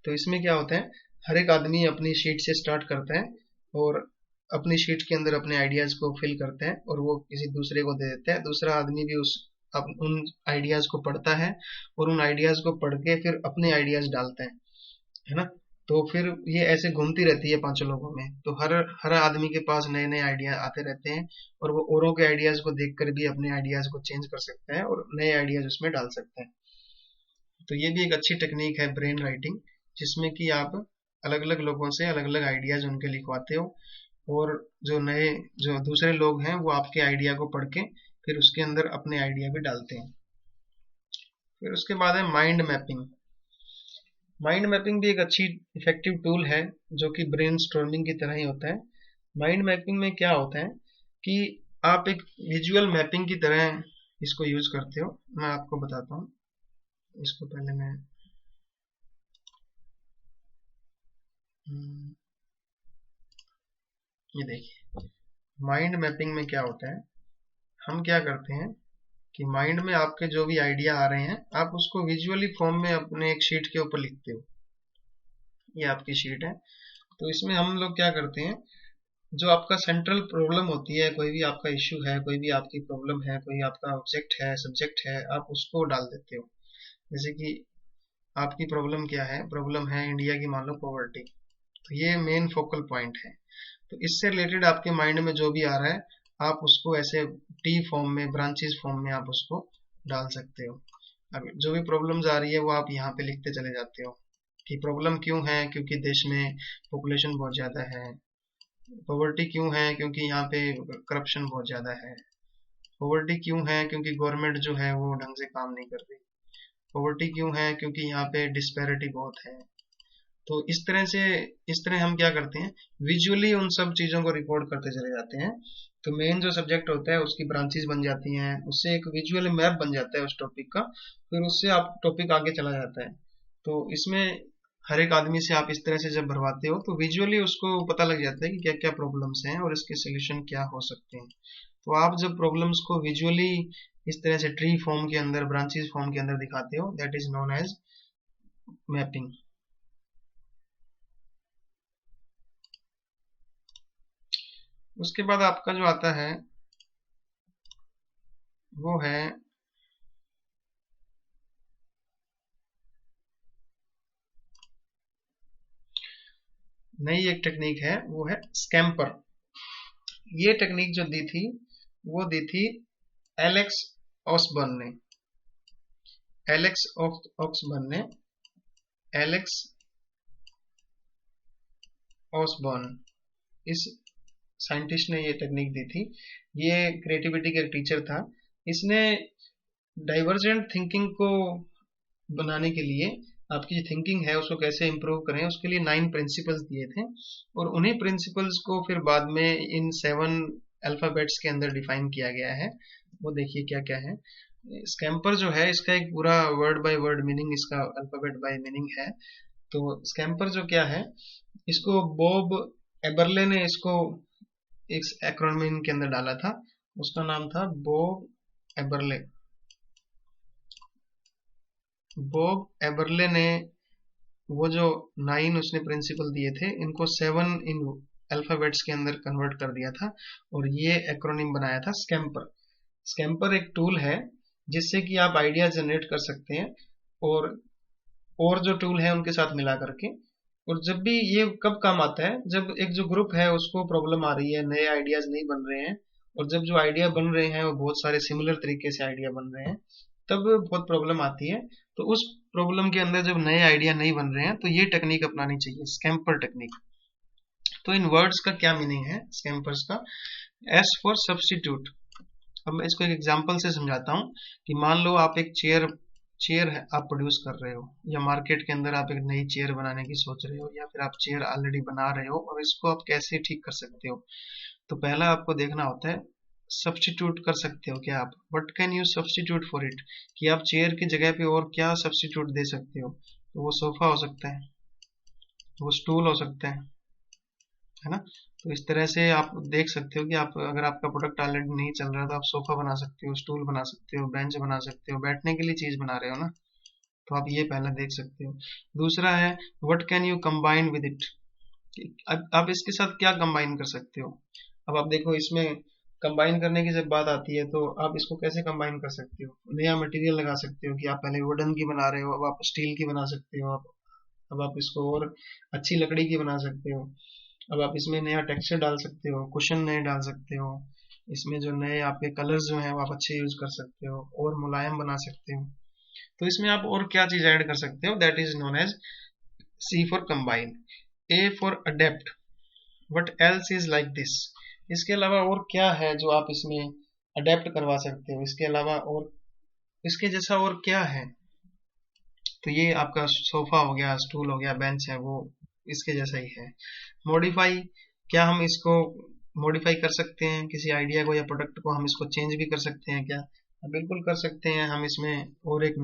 तो इसमें क्या होता है, हर एक आदमी अपनी शीट से स्टार्ट करता है और अपनी शीट के अंदर अपने आइडियाज को फिल करते हैं और वो किसी दूसरे को दे देता है। दूसरा आदमी भी उन आइडियाज को पढ़ता है और उन आइडियाज को पढ़ के फिर अपने आइडियाज डालता है ना। तो फिर ये ऐसे घूमती रहती है पांचों लोगों में, तो हर हर आदमी के पास नए नए आइडिया आते रहते हैं, और वो औरों के आइडियाज को देखकर भी अपने आइडियाज को चेंज कर सकते हैं और नए आइडियाज उसमें डाल सकते हैं। तो ये भी एक अच्छी टेक्निक है ब्रेन राइटिंग, जिसमें कि आप अलग अलग लोगों से अलग अलग आइडियाज उनके लिखवाते हो, और जो दूसरे लोग हैं वो आपके आइडिया को पढ़ के फिर उसके अंदर अपने आइडिया भी डालते हैं। फिर उसके बाद है माइंड मैपिंग। माइंड मैपिंग भी एक अच्छी इफेक्टिव टूल है, जो कि ब्रेन स्टॉर्मिंग की तरह ही होता है। माइंड मैपिंग में क्या होता है कि आप एक विजुअल मैपिंग की तरह इसको यूज करते हो। मैं आपको बताता हूँ, इसको पहले मैं ये देखिए, माइंड मैपिंग में क्या होता है, हम क्या करते हैं कि माइंड में आपके जो भी आइडिया आ रहे हैं, आप उसको विजुअली फॉर्म में अपने एक शीट के ऊपर लिखते हो। ये आपकी शीट है। तो इसमें हम लोग क्या करते हैं, जो आपका सेंट्रल प्रॉब्लम होती है, कोई भी आपका इश्यू है, कोई भी आपकी प्रॉब्लम है, कोई आपका ऑब्जेक्ट है, सब्जेक्ट है, आप उसको डाल देते हो। जैसे कि आपकी प्रॉब्लम क्या है, प्रॉब्लम है इंडिया की मान लो पॉवर्टी, तो ये मेन फोकल पॉइंट है। तो इससे रिलेटेड आपके माइंड में जो भी आ रहा है, आप उसको ऐसे टी फॉर्म में, ब्रांचेस फॉर्म में आप उसको डाल सकते हो। अब जो भी प्रॉब्लम्स आ रही है वो आप यहाँ पे लिखते चले जाते हो कि प्रॉब्लम क्यों है, क्योंकि देश में पॉपुलेशन बहुत ज्यादा है। पॉवर्टी क्यों है, क्योंकि यहाँ पे करप्शन बहुत ज्यादा है। पॉवर्टी क्यों है, क्योंकि गवर्नमेंट जो है वो ढंग से काम नहीं कर रही। पॉवर्टी क्यों है, क्योंकि यहाँ पे डिस्पैरिटी बहुत है। तो इस तरह हम क्या करते हैं, विजुअली उन सब चीजों को रिकॉर्ड करते चले जाते हैं। तो मेन जो सब्जेक्ट होता है उसकी ब्रांचेस बन जाती हैं, उससे एक विजुअल मैप बन जाता है उस टॉपिक का, फिर उससे आप टॉपिक आगे चला जाता है। तो इसमें हर एक आदमी से आप इस तरह से जब भरवाते हो तो विजुअली उसको पता लग जाता है कि क्या क्या प्रॉब्लम्स हैं और इसके सोल्यूशन क्या हो सकते हैं। तो आप जब प्रॉब्लम्स को विजुअली इस तरह से ट्री फॉर्म के अंदर, ब्रांचेस फॉर्म के अंदर दिखाते हो, that is known as mapping. उसके बाद आपका जो आता है वो है, नई एक टेक्निक है, वो है स्कैम्पर। ये टेक्निक जो दी थी वो दी थी एलेक्स ऑसबर्न ने। एलेक्स ऑक्सबर्न ने, एलेक्स ऑसबर्न, इस साइंटिस्ट ने ये टेक्निक दी थी। ये क्रिएटिविटी का टीचर था। इसने डाइवर्जेंट थिंकिंग को बनाने के लिए, आपकी जो थिंकिंग है उसको कैसे इंप्रूव करें, उसके लिए 9 प्रिंसिपल्स दिए थे, और उन्हीं प्रिंसिपल्स को फिर बाद में इन 7 अल्फाबेट्स के अंदर डिफाइन किया गया है। वो देखिए क्या क्या है। स्कैम्पर जो है, इसका एक पूरा वर्ड बाय वर्ड मीनिंग, इसका अल्फाबेट बाय मीनिंग है। तो स्कैम्पर जो क्या है, इसको बॉब एबरले ने इसको एक एक्रोनिम के अंदर डाला था। उसका नाम था बॉब एबरले। बॉब एबरले ने वो जो 9 उसने प्रिंसिपल दिए थे, इनको 7 इन अल्फाबेट्स के अंदर कन्वर्ट कर दिया था, और ये एक्रोनिम बनाया था स्कैम्पर। स्कैम्पर एक टूल है जिससे कि आप आइडिया जनरेट कर सकते हैं, और जो टूल है उनके साथ मिला करके। और जब भी ये कब काम आता है, जब एक जो ग्रुप है उसको प्रॉब्लम आ रही है, नए आइडियाज नहीं बन रहे हैं, और जब जो आइडिया बन रहे हैं वो बहुत सारे सिमिलर तरीके से आइडिया बन रहे हैं, तब बहुत प्रॉब्लम आती है। तो उस प्रॉब्लम के अंदर जब नए आइडिया नहीं बन रहे हैं, तो ये टेक्निक अपनानी चाहिए, स्कैम्पर टेक्निक। तो इन वर्ड्स का क्या मीनिंग है स्कैम्पर्स का? S for substitute. अब मैं इसको एक एग्जांपल से समझाता हूँ कि मान लो आप एक चेयर चेयर आप प्रोड्यूस कर रहे हो, या मार्केट के अंदर आप एक नई चेयर बनाने की सोच रहे हो, या फिर आप चेयर ऑलरेडी बना रहे हो और इसको आप कैसे ठीक कर सकते हो। तो पहला आपको देखना होता है, सब्स्टिट्यूट कर सकते हो क्या आप, what can you substitute for it, कि आप चेयर की जगह पे और क्या सब्स्टिट्यूट दे सकते हो। तो वो सोफा हो सकता है, वो स्टूल हो सकता है ना। तो इस तरह से आप देख सकते हो कि आप, अगर आपका प्रोडक्ट ऑलरेडी नहीं चल रहा, तो आप सोफा बना सकते हो, स्टूल बना सकते हो, बेंच बना सकते हो, बैठने के लिए चीज बना रहे हो ना। तो आप ये पहले देख सकते हो। दूसरा है, what can you combine with it, आप इसके साथ क्या कंबाइन कर सकते हो। अब आप देखो, इसमें कंबाइन करने की जब बात आती है, तो आप इसको कैसे कंबाइन कर सकते हो, नया मटेरियल लगा सकते हो कि आप पहले वुडन की बना रहे हो, अब आप स्टील की बना सकते हो, आप अब आप इसको और अच्छी लकड़ी की बना सकते हो। अब आप इसमें नया टेक्सचर डाल सकते हो, कुशन नए डाल सकते हो, इसमें जो नए आपके कलर्स जो हैं वो आप अच्छे यूज कर सकते हो और मुलायम बना सकते हो। तो इसमें आप और क्या चीज ऐड कर सकते हो, that is known as C for combine, A for adapt, what else is like this. इसके अलावा और क्या है जो आप इसमें अडेप्ट करवा सकते हो, इसके अलावा और इसके जैसा और क्या है। तो ये आपका सोफा हो गया, स्टूल हो गया, बेंच है, वो इसके जैसा ही है। मॉडिफाई, क्या हम इसको मॉडिफाई कर सकते हैं किसी आइडिया को या प्रोडक्ट को, हम इसको चेंज भी कर सकते हैं क्या? बिल्कुल कर सकते हैं। हम इसमें और एक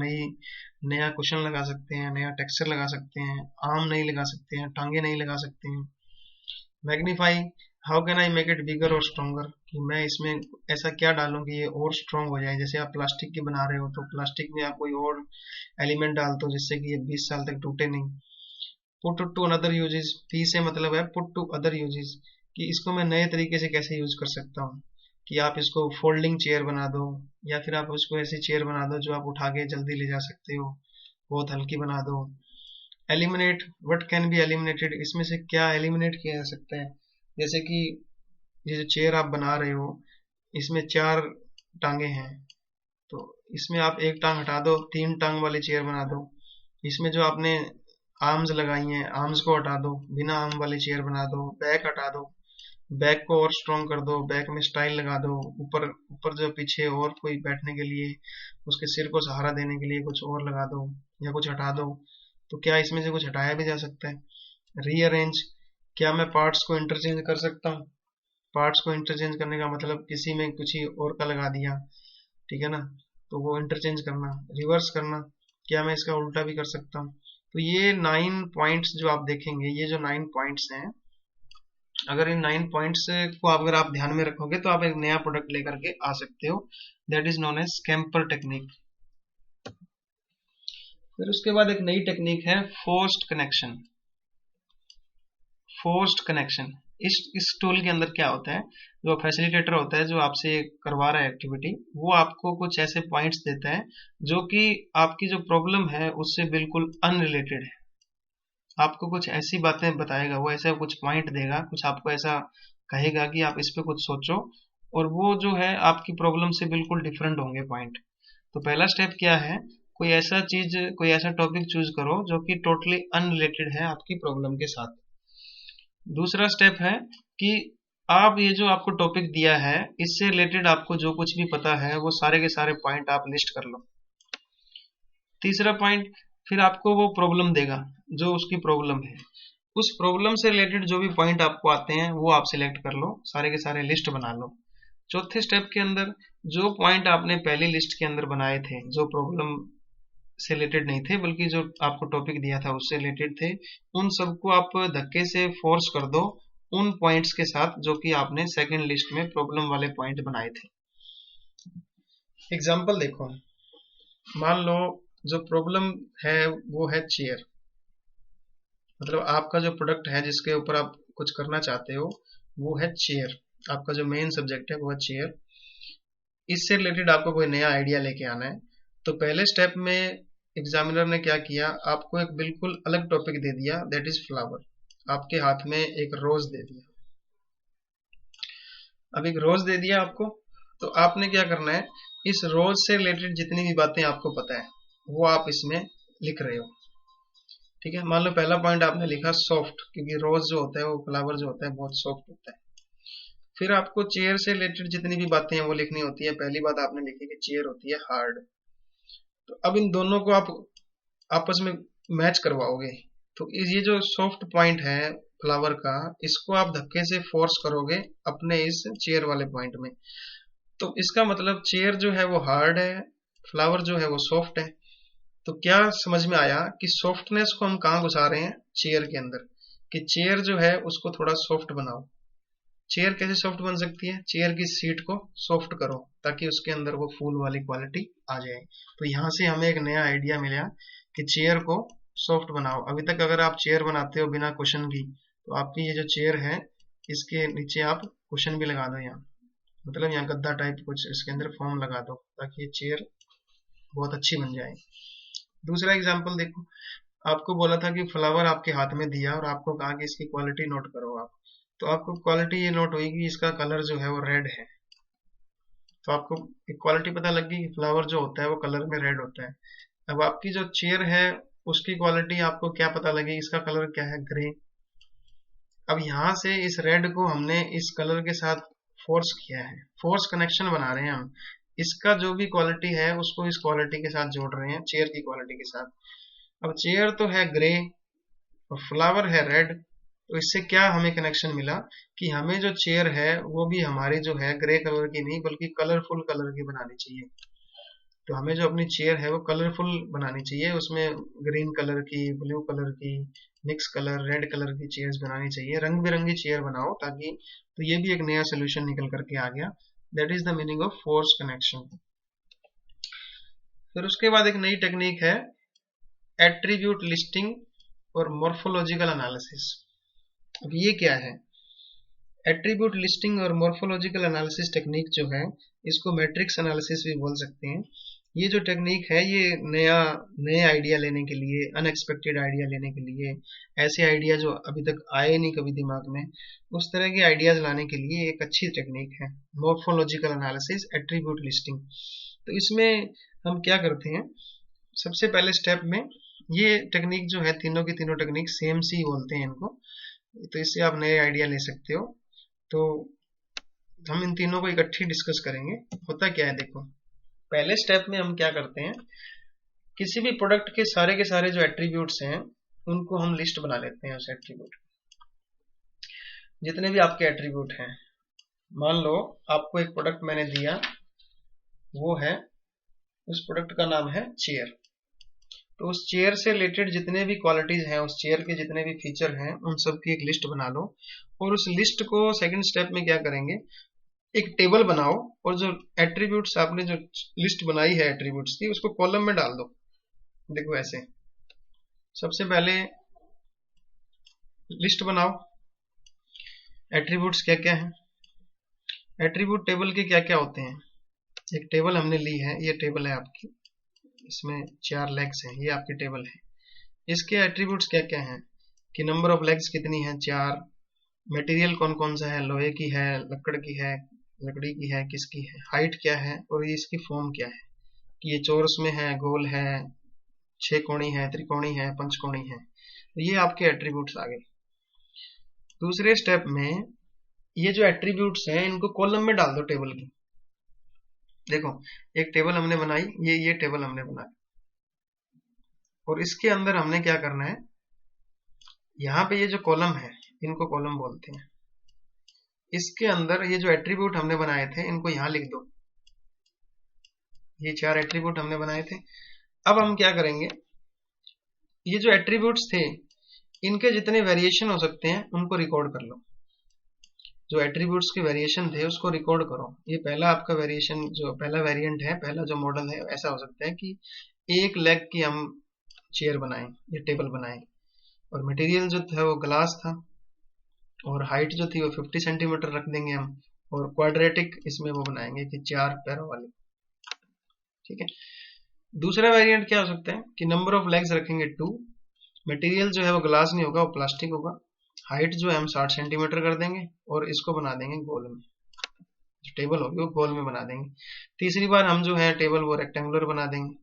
नया कुशन लगा सकते हैं, नया टेक्सचर लगा सकते हैं, आर्म नहीं लगा सकते हैं, टांगे नहीं लगा सकते हैं। Magnify, how can I make it bigger और स्ट्रॉन्गर, कि मैं इसमें ऐसा क्या डालूं कि ये और स्ट्रॉन्ग हो जाए। जैसे आप प्लास्टिक की बना रहे हो तो प्लास्टिक में आप कोई और एलिमेंट डाल दो जिससे कि ये 20 साल तक टूटे नहीं। Put to another uses, P से मतलब है पुट टू अदर यूजेस, कि इसको मैं नए तरीके से कैसे यूज कर सकता हूँ। कि आप इसको फोल्डिंग चेयर बना दो, या फिर आप उसको ऐसी चेयर बना दो जो आप उठा के जल्दी ले जा सकते हो, बहुत हल्की बना दो। Eliminate, what can be eliminated, इसमें से क्या एलिमिनेट किया जा सकता है। जैसे कि ये जो चेयर आप बना रहे हो इसमें 4 टांगे हैं, तो इसमें आप एक टांग हटा दो, 3 टांग वाली चेयर बना दो। इसमें जो आपने आर्म्स लगाई हैं, आर्म्स को हटा दो, बिना आर्म वाली चेयर बना दो। बैक हटा दो, बैक को और स्ट्रॉन्ग कर दो, बैक में स्टाइल लगा दो। ऊपर ऊपर जो पीछे और कोई बैठने के लिए उसके सिर को सहारा देने के लिए कुछ और लगा दो या कुछ हटा दो। तो क्या इसमें से कुछ हटाया भी जा सकता है। रीअरेंज, क्या मैं पार्ट्स को इंटरचेंज कर सकता हूँ। पार्ट्स को इंटरचेंज करने का मतलब किसी में कुछ ही और का लगा दिया, ठीक है ना, तो वो इंटरचेंज करना। रिवर्स करना, क्या मैं इसका उल्टा भी कर सकता हूँ। तो ये 9 पॉइंट्स जो आप देखेंगे, ये जो 9 पॉइंट्स हैं, अगर इन 9 पॉइंट्स को अगर आप ध्यान में रखोगे तो आप एक नया प्रोडक्ट लेकर के आ सकते हो। That is known as SCAMPER technique. फिर उसके बाद एक नई टेक्निक है फोर्स्ड कनेक्शन। फोर्स्ड कनेक्शन, इस टूल के अंदर क्या होता है, जो फैसिलिटेटर होता है जो आपसे करवा रहा है एक्टिविटी, वो आपको कुछ ऐसे पॉइंट्स देता है जो कि आपकी जो प्रॉब्लम है उससे बिल्कुल अनरिलेटेड है। आपको कुछ ऐसी बातें बताएगा, वो ऐसा कुछ पॉइंट देगा, कुछ आपको ऐसा कहेगा कि आप इस पे कुछ सोचो, और वो जो है आपकी प्रॉब्लम से बिल्कुल डिफरेंट होंगे पॉइंट। तो पहला स्टेप क्या है, कोई ऐसा टॉपिक चूज करो जो कि टोटली अनरिलेटेड है आपकी प्रॉब्लम के साथ। दूसरा स्टेप है कि आप ये जो आपको टॉपिक दिया है इससे रिलेटेड आपको जो कुछ भी पता है वो सारे के सारे पॉइंट आप लिस्ट कर लो। तीसरा पॉइंट, फिर आपको वो प्रॉब्लम देगा, जो उसकी प्रॉब्लम है, उस प्रॉब्लम से रिलेटेड जो भी पॉइंट आपको आते हैं वो आप सिलेक्ट कर लो, सारे के सारे लिस्ट बना लो। चौथे स्टेप के अंदर जो पॉइंट आपने पहली लिस्ट के अंदर बनाए थे, जो प्रॉब्लम से रिलेटेड नहीं थे बल्कि जो आपको टॉपिक दिया था उससे रिलेटेड थे, उन सबको आप धक्के से फोर्स कर दो उन पॉइंट्स के साथ जो कि आपने सेकंड लिस्ट में प्रॉब्लम वाले पॉइंट बनाए थे। एग्जांपल देखो, मान लो जो प्रॉब्लम है वो है चेयर, मतलब आपका जो प्रोडक्ट है जिसके ऊपर आप कुछ करना चाहते हो वो है चेयर, आपका जो मेन सब्जेक्ट है वो है चेयर। इससे रिलेटेड आपको कोई नया आइडिया लेके आना है। तो पहले स्टेप में एग्जामिनर ने क्या किया, आपको एक बिल्कुल अलग टॉपिक दे दिया, दैट इज फ्लावर। आपके हाथ में एक रोज दे दिया, अब एक रोज दे दिया आपको, तो आपने क्या करना है, इस रोज से रिलेटेड जितनी भी बातें आपको पता है वो आप इसमें लिख रहे हो। ठीक है, मान लो पहला पॉइंट आपने लिखा सॉफ्ट, क्योंकि रोज जो होता है वो फ्लावर जो होता है बहुत सॉफ्ट होता है। फिर आपको चेयर से रिलेटेड जितनी भी बातें हैं वो लिखनी होती है। पहली बात आपने लिखी कि चेयर होती है हार्ड, तो अब इन दोनों को आप आपस में मैच करवाओगे। तो ये जो सॉफ्ट पॉइंट है फ्लावर का, इसको आप धक्के से फोर्स करोगे अपने इस चेयर वाले पॉइंट में। तो इसका मतलब चेयर जो है वो हार्ड है, फ्लावर जो है वो सॉफ्ट है। तो क्या समझ में आया कि सॉफ्टनेस को हम कहाँ घुसा रहे हैं, चेयर के अंदर, कि चेयर जो है उसको थोड़ा सॉफ्ट बनाओ। चेयर कैसे सॉफ्ट बन सकती है, चेयर की सीट को सॉफ्ट करो ताकि उसके अंदर वो फूल वाली क्वालिटी आ जाए। तो यहाँ से हमें एक नया आइडिया मिला कि चेयर को सॉफ्ट बनाओ। अभी तक अगर आप चेयर बनाते हो बिना कुशन की, तो आपकी ये जो चेयर है इसके नीचे आप कुशन भी लगा दो, यहाँ मतलब यहाँ गद्दा टाइप कुछ इसके अंदर फॉर्म लगा दो ताकि ये चेयर बहुत अच्छी बन जाए। दूसरा एग्जाम्पल देखो, आपको बोला था कि फ्लावर आपके हाथ में दिया और आपको कहा कि इसकी क्वालिटी नोट करो आप, तो आपको क्वालिटी ये नोट हुई कि इसका कलर जो है वो रेड है। तो आपको एक क्वालिटी पता लग गई कि फ्लावर जो होता है वो कलर में रेड होता है। अब आपकी जो चेयर है उसकी क्वालिटी आपको क्या पता लगी, इसका कलर क्या है, ग्रे। अब यहां से इस रेड को हमने इस कलर के साथ फोर्स किया है, फोर्स कनेक्शन बना रहे हैं हम। इसका जो भी क्वालिटी है उसको इस क्वालिटी के साथ जोड़ रहे हैं, चेयर की क्वालिटी के साथ। अब चेयर तो है ग्रे और फ्लावर है रेड, तो इससे क्या हमें कनेक्शन मिला कि हमें जो चेयर है वो भी हमारी जो है ग्रे कलर की नहीं बल्कि कलरफुल कलर की बनानी चाहिए। तो हमें जो अपनी चेयर है वो कलरफुल बनानी चाहिए, उसमें ग्रीन कलर की, ब्लू कलर की, मिक्स कलर, रेड कलर की चेयर्स बनानी चाहिए, रंग बिरंगी चेयर बनाओ ताकि, तो ये भी एक नया सोल्यूशन निकल करके आ गया। That is the meaning of force connection. फिर उसके बाद एक नई टेक्निक है एट्रीब्यूट लिस्टिंग और मॉर्फोलॉजिकल एनालिसिस। अब ये क्या है? एट्रीब्यूट लिस्टिंग और मॉर्फोलॉजिकल एनालिसिस टेक्निक जो है, इसको मैट्रिक्स एनालिसिस भी बोल सकते हैं। ये जो टेक्निक है ये नए आइडिया लेने के लिए, अनएक्सपेक्टेड आइडिया लेने के लिए, ऐसे आइडिया जो अभी तक आए नहीं कभी दिमाग में, उस तरह के आइडियाज लाने के लिए एक अच्छी टेक्निक है मॉर्फोलॉजिकल एनालिसिस, एट्रीब्यूट लिस्टिंग। तो इसमें हम क्या करते हैं, सबसे पहले स्टेप में ये टेक्निक जो है, तीनों की तीनों टेक्निक सेम सी बोलते हैं इनको, तो इससे आप नए आइडिया ले सकते हो। तो हम इन तीनों को इकट्ठी डिस्कस करेंगे। होता क्या है देखो, पहले स्टेप में हम क्या करते हैं, किसी भी प्रोडक्ट के सारे जो एट्रीब्यूट्स हैं उनको हम लिस्ट बना लेते हैं। उस एट्रीब्यूट, जितने भी आपके एट्रीब्यूट हैं, मान लो आपको एक प्रोडक्ट मैंने दिया, वो है, उस प्रोडक्ट का नाम है चेयर। तो उस चेयर से रिलेटेड जितने भी क्वालिटीज हैं, उस चेयर के जितने भी फीचर हैं, उन सब की एक लिस्ट बना लो। और उस लिस्ट को सेकंड स्टेप में क्या करेंगे, एक टेबल बनाओ और जो एट्रीब्यूट्स आपने जो लिस्ट बनाई है एट्रीब्यूट्स की, उसको कॉलम में डाल दो। देखो ऐसे, सबसे पहले लिस्ट बनाओ एट्रीब्यूट्स क्या क्या है। एट्रीब्यूट टेबल के क्या क्या होते हैं, एक टेबल हमने ली है, ये टेबल है आपकी, इसमें 4 लेग्स हैं, ये आपकी टेबल है। इसके एट्रीब्यूट्स क्या क्या हैं कि नंबर ऑफ लेग्स कितनी है, 4, मटेरियल कौन कौन सा है, लोहे की है, लकड़ी की है, किसकी है, हाइट क्या है, और ये इसकी फॉर्म क्या है कि ये चौरस में है, गोल है, 6 कोणी है, त्रिकोणी है, पंचकोणी है। तो ये आपके एट्रीब्यूट्स आ गए। दूसरे स्टेप में ये जो एट्रीब्यूट्स हैं इनको कॉलम में डाल दो टेबल की। देखो एक टेबल हमने बनाई, ये टेबल हमने बनाई, और इसके अंदर हमने क्या करना है, यहाँ पे ये जो कॉलम है इनको कॉलम बोलते हैं। इसके अंदर ये जो एट्रीब्यूट हमने बनाए थे इनको यहाँ लिख दो, ये 4 एट्रीब्यूट हमने बनाए थे। अब हम क्या करेंगे, ये जो एट्रीब्यूट्स थे इनके जितने वेरिएशन हो सकते हैं उनको रिकॉर्ड कर लो। जो एट्रीब्यूट्स के वेरिएशन थे उसको रिकॉर्ड करो। ये पहला आपका वेरिएशन, जो पहला वेरिएंट है, पहला जो मॉडल है, ऐसा हो सकता है कि एक लेग की हम चेयर बनाएं, ये टेबल बनाएं, और मटेरियल जो था वो ग्लास था, और हाइट जो थी वो 50 सेंटीमीटर रख देंगे हम, और क्वाड्रेटिक इसमें वो बनाएंगे कि 4 पैरों वाली। ठीक है। दूसरा वेरिएंट क्या हो सकता है कि नंबर ऑफ लेग्स रखेंगे 2, मटेरियल जो है वो ग्लास नहीं होगा, वो प्लास्टिक होगा, हाइट जो है हम 60 सेंटीमीटर कर देंगे, और इसको बना देंगे गोल में, जो टेबल होगी वो गोल में बना देंगे। तीसरी बार हम जो है टेबल वो रेक्टेंगुलर बना देंगे,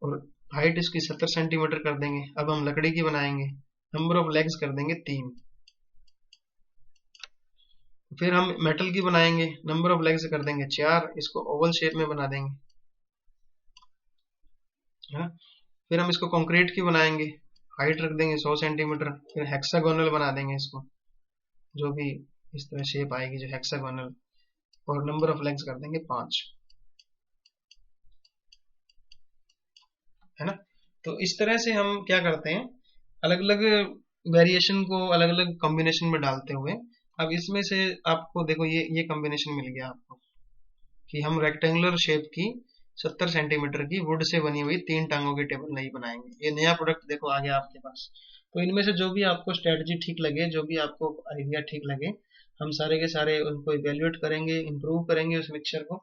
और हाइट इसकी 70 सेंटीमीटर कर देंगे। अब हम लकड़ी की बनाएंगे, नंबर ऑफ लेग्स कर देंगे 3। फिर हम मेटल की बनाएंगे, नंबर ऑफ लेग्स कर देंगे 4, इसको ओवल शेप में बना देंगे, है ना। फिर हम इसको कंक्रीट की बनाएंगे, हाइट रख देंगे 100 सेंटीमीटर, फिर हेक्सागोनल बना देंगे इसको, जो भी इस तरह शेप आएगी जो हेक्सागोनल, और नंबर ऑफ लेग्स कर देंगे 5, है ना। तो इस तरह से हम क्या करते हैं, अलग अलग वेरिएशन को अलग अलग कॉम्बिनेशन में डालते हुए, अब इसमें से आपको देखो ये कॉम्बिनेशन मिल गया आपको कि हम रेक्टेंगुलर शेप की 70 सेंटीमीटर की वुड से बनी हुई 3 टांगों की टेबल नहीं बनाएंगे। ये नया प्रोडक्ट देखो आ गया आपके पास। तो इनमें से जो भी आपको स्ट्रेटजी ठीक लगे, जो भी आपको आइडिया ठीक लगे, हम सारे के सारे उनको इवेल्युएट करेंगे, इंप्रूव करेंगे उस मिक्सचर को,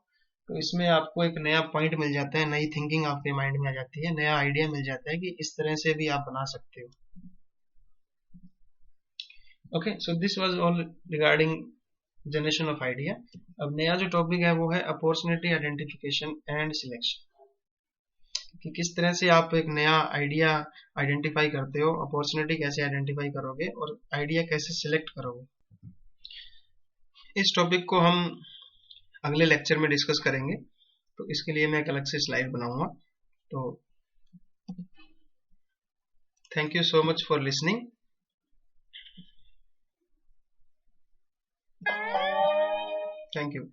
तो इसमें आपको एक नया पॉइंट मिल जाता है, नई थिंकिंग आपके माइंड में आ जाती है, नया आइडिया मिल जाता है कि इस तरह से भी आप बना सकते हो। Okay, so this was all regarding generation of idea. अब नया जो टॉपिक है वो है अपॉर्चुनिटी आइडेंटिफिकेशन एंड सिलेक्शन, कि किस तरह से आप एक नया आइडिया आइडेंटिफाई करते हो, अपॉर्चुनिटी कैसे आइडेंटिफाई करोगे और आइडिया कैसे सिलेक्ट करोगे। इस टॉपिक को हम अगले लेक्चर में डिस्कस करेंगे, तो इसके लिए मैं एक अलग से स्लाइड बनाऊंगा। तो thank you so much for listening. Thank you.